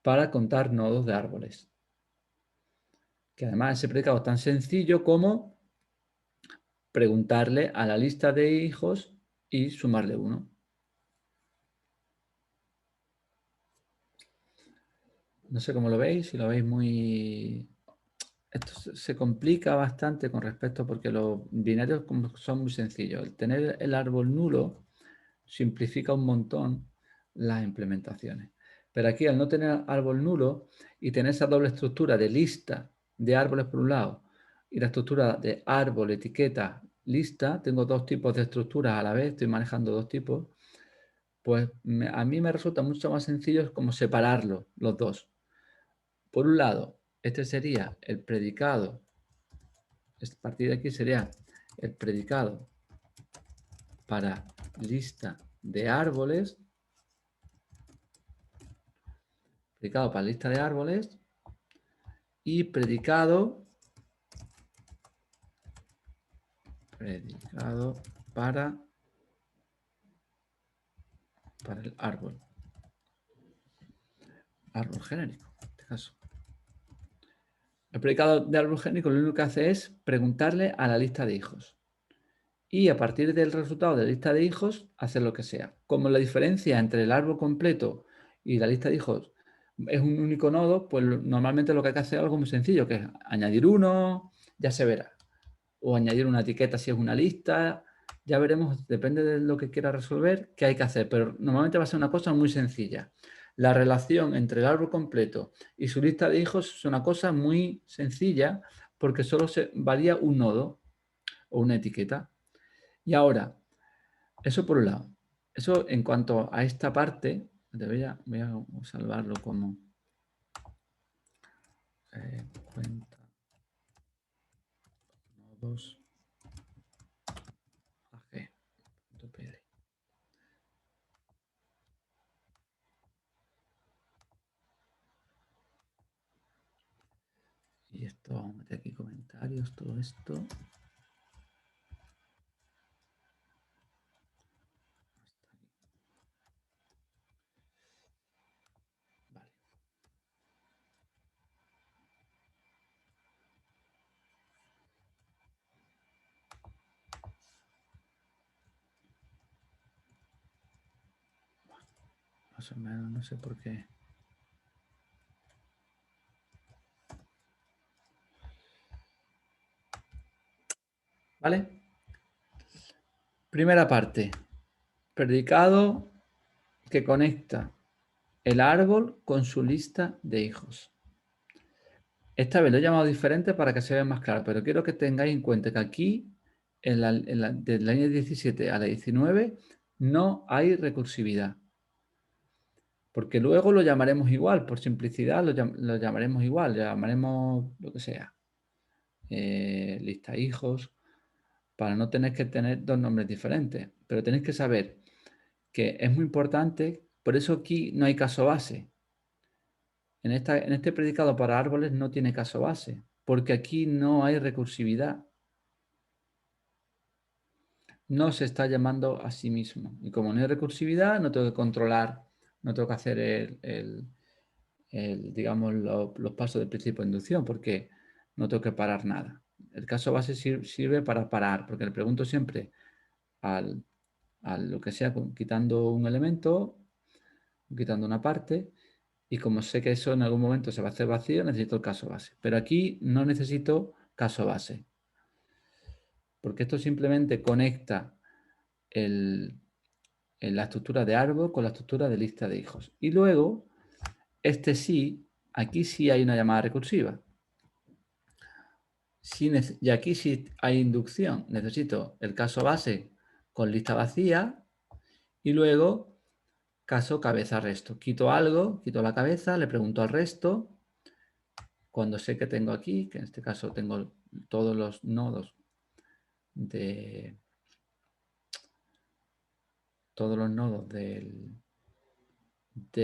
para contar nodos de árboles. Que además ese predicado es tan sencillo como preguntarle a la lista de hijos y sumarle 1. No sé cómo lo veis, si lo veis muy... Esto se complica bastante con respecto porque los binarios son muy sencillos. El tener el árbol nulo simplifica un montón las implementaciones. Pero aquí al no tener árbol nulo y tener esa doble estructura de lista de árboles por un lado y la estructura de árbol, etiqueta, lista, tengo dos tipos de estructuras a la vez, estoy manejando dos tipos, pues a mí me resulta mucho más sencillo como separarlos, los dos. Por un lado, este sería el predicado, a partir de aquí sería el predicado para lista de árboles, predicado para lista de árboles y predicado para el árbol genérico, en este caso. El predicado de árbol genérico lo único que hace es preguntarle a la lista de hijos. Y a partir del resultado de la lista de hijos, hacer lo que sea. Como la diferencia entre el árbol completo y la lista de hijos es un único nodo, pues normalmente lo que hay que hacer es algo muy sencillo, que es añadir uno, ya se verá. O añadir una etiqueta si es una lista, ya veremos, depende de lo que quiera resolver, qué hay que hacer. Pero normalmente va a ser una cosa muy sencilla. La relación entre el árbol completo y su lista de hijos es una cosa muy sencilla porque solo varía un nodo o una etiqueta. Y ahora, eso por un lado. Eso en cuanto a esta parte, voy a salvarlo como cuenta nodos ag.pl. Y esto, vamos a meter aquí comentarios, todo esto. Vale. Más o menos, no sé por qué. ¿Vale? Primera parte. Predicado que conecta el árbol con su lista de hijos. Esta vez lo he llamado diferente para que se vea más claro, pero quiero que tengáis en cuenta que aquí, de la línea 17 a la 19, no hay recursividad. Porque luego lo llamaremos igual, por simplicidad lo llamaremos igual, llamaremos lo que sea. Lista hijos, para no tener que tener dos nombres diferentes. Pero tenéis que saber que es muy importante, por eso aquí no hay caso base. En este predicado para árboles no tiene caso base, porque aquí no hay recursividad. No se está llamando a sí mismo. Y como no hay recursividad, no tengo que controlar, no tengo que hacer digamos, los pasos del principio de inducción, porque no tengo que parar nada. El caso base sirve para parar, porque le pregunto siempre a lo que sea, quitando un elemento, quitando una parte, y como sé que eso en algún momento se va a hacer vacío, necesito el caso base. Pero aquí no necesito caso base, porque esto simplemente conecta la estructura de árbol con la estructura de lista de hijos. Y luego, aquí sí hay una llamada recursiva. Y aquí sí hay inducción. Necesito el caso base con lista vacía y luego caso cabeza resto. Quito algo, quito la cabeza, le pregunto al resto. Cuando sé que tengo aquí, que en este caso tengo todos los nodos de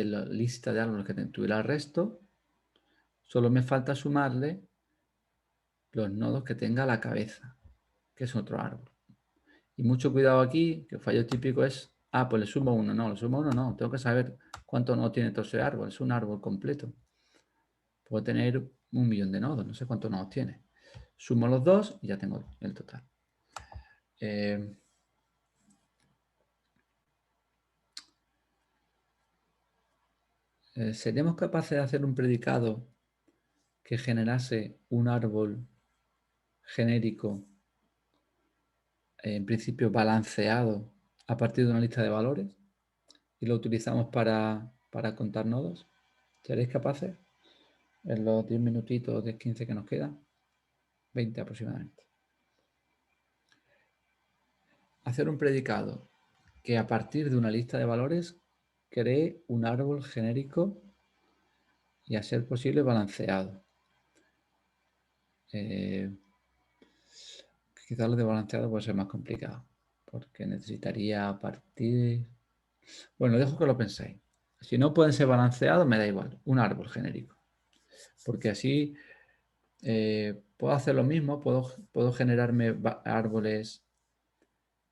la lista de árboles que tuviera el resto, solo me falta sumarle los nodos que tenga la cabeza, que es otro árbol. Y mucho cuidado aquí, que el fallo típico es, pues le sumo uno. No, le sumo uno no. Tengo que saber cuánto nodos tiene todo ese árbol. Es un árbol completo. Puedo tener 1.000.000 de nodos. No sé cuántos nodos tiene. Sumo los dos y ya tengo el total. ¿Seríamos capaces de hacer un predicado que generase un árbol genérico, en principio balanceado, a partir de una lista de valores? Y lo utilizamos para contar nodos. ¿Seréis capaces? En los 10 minutitos, 10, 15 que nos quedan, 20 aproximadamente. Hacer un predicado que a partir de una lista de valores cree un árbol genérico y a ser posible balanceado. Quizás lo de balanceado puede ser más complicado, porque necesitaría partir... Bueno, dejo que lo penséis. Si no pueden ser balanceados, me da igual, un árbol genérico. Porque así puedo hacer lo mismo, puedo generarme árboles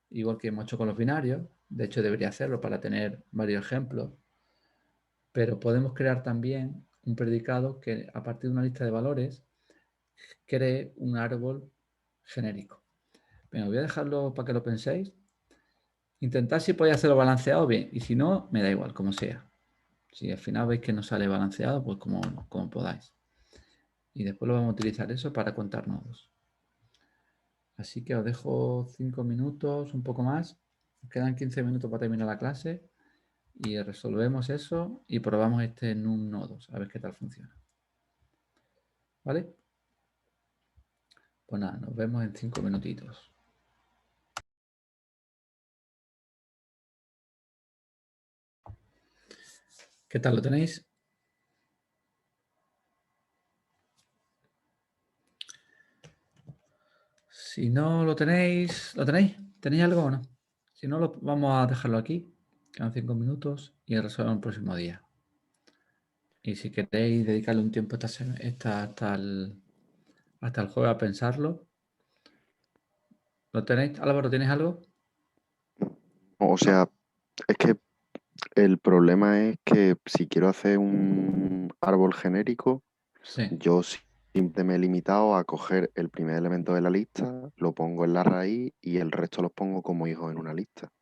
igual que hemos hecho con los binarios. De hecho, debería hacerlo para tener varios ejemplos. Pero podemos crear también un predicado que a partir de una lista de valores cree un árbol genérico. Venga, voy a dejarlo para que lo penséis. Intentad si podéis hacerlo balanceado bien. Y si no, me da igual, como sea. Si al final veis que no sale balanceado, pues como podáis. Y después lo vamos a utilizar eso para contar nodos. Así que os dejo 5 minutos, un poco más. Nos quedan 15 minutos para terminar la clase. Y resolvemos eso y probamos este num nodos, a ver qué tal funciona. ¿Vale? Pues nada, nos vemos en 5 minutitos. ¿Qué tal? ¿Lo tenéis? Si no lo tenéis, ¿lo tenéis? ¿Tenéis algo o no? Si no, vamos a dejarlo aquí. Quedan 5 minutos y resolvemos el próximo día. Y si queréis dedicarle un tiempo hasta el jueves a pensarlo. ¿Lo tenéis? Álvaro, ¿tienes algo? O sea, es que el problema es que si quiero hacer un árbol genérico, Sí. yo siempre me he limitado a coger el primer elemento de la lista, lo pongo en la raíz y el resto los pongo como hijos en una lista.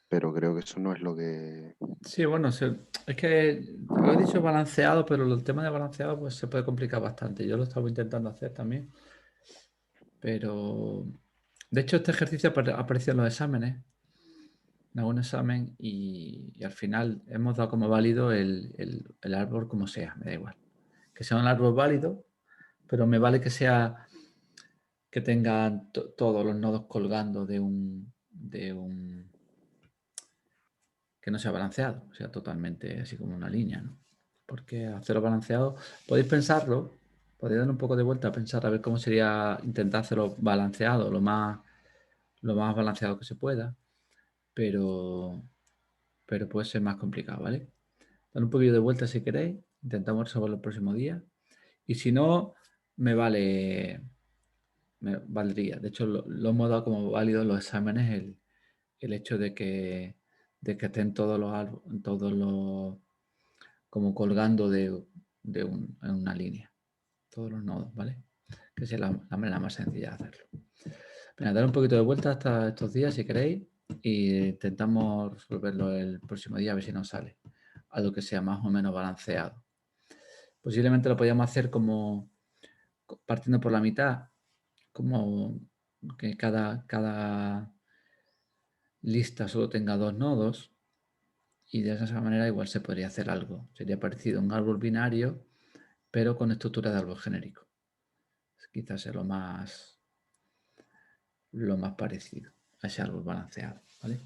Pero creo que eso no es lo que... Sí, bueno, es que lo he dicho balanceado, pero el tema de balanceado pues se puede complicar bastante. Yo lo estaba intentando hacer también. Pero, de hecho, este ejercicio apareció en los exámenes, en algún examen, y al final hemos dado como válido el árbol como sea, me da igual. Que sea un árbol válido, pero me vale que tenga todos los nodos colgando de un que no sea balanceado, sea totalmente así como una línea, ¿no? Porque hacerlo balanceado, podéis pensarlo, podéis dar un poco de vuelta a pensar a ver cómo sería intentar hacerlo balanceado, lo más balanceado que se pueda, pero puede ser más complicado, ¿vale? Dar un poquillo de vuelta si queréis, intentamos resolverlo el próximo día, y si no, me valdría. De hecho, lo hemos dado como válido en los exámenes el hecho de que estén todos los como colgando en una línea, todos los nodos, ¿vale? Que es la manera más sencilla de hacerlo. Venga, dar un poquito de vuelta hasta estos días si queréis y intentamos resolverlo el próximo día a ver si nos sale. algo que sea más o menos balanceado. Posiblemente lo podríamos hacer como partiendo por la mitad, como que cada lista solo tenga 2 nodos, y de esa manera igual se podría hacer algo. Sería parecido a un árbol binario, pero con estructura de árbol genérico. Quizás sea lo más parecido a ese árbol balanceado, ¿vale?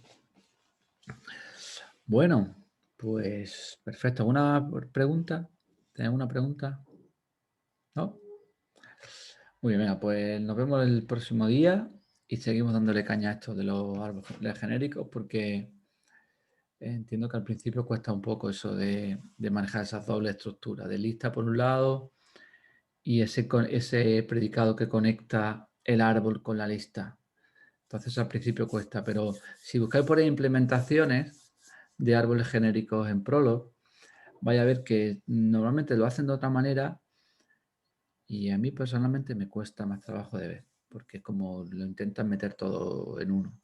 Bueno, pues perfecto. ¿Alguna pregunta? ¿Tenemos una pregunta? ¿No? Muy bien, venga, pues nos vemos el próximo día y seguimos dándole caña a esto de los árboles genéricos, porque entiendo que al principio cuesta un poco eso de manejar esas dobles estructuras, de lista por un lado y ese predicado que conecta el árbol con la lista. Entonces al principio cuesta, pero si buscáis por ahí implementaciones de árboles genéricos en Prolog, vais a ver que normalmente lo hacen de otra manera y a mí personalmente me cuesta más trabajo de ver, porque es como lo intentan meter todo en uno,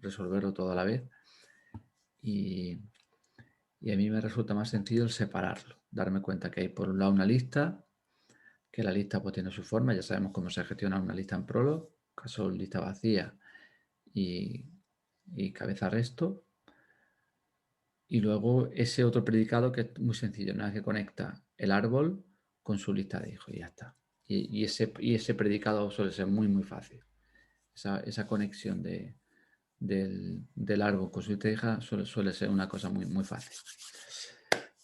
resolverlo todo a la vez. Y a mí me resulta más sencillo el separarlo, darme cuenta que hay por un lado una lista, que la lista pues tiene su forma, ya sabemos cómo se gestiona una lista en Prolog, caso lista vacía y cabeza resto. Y luego ese otro predicado que es muy sencillo, ¿no? Es que conecta el árbol con su lista de hijos y ya está. Y ese predicado suele ser muy, muy fácil. Esa conexión del árbol con su lista de hijas suele ser una cosa muy, muy fácil.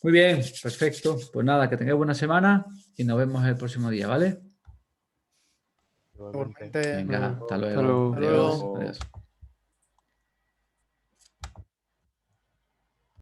Muy bien, perfecto. Pues nada, que tengáis buena semana y nos vemos el próximo día, ¿vale? Igualmente. Igualmente. Venga, hasta luego. luego. Hasta luego. Adiós.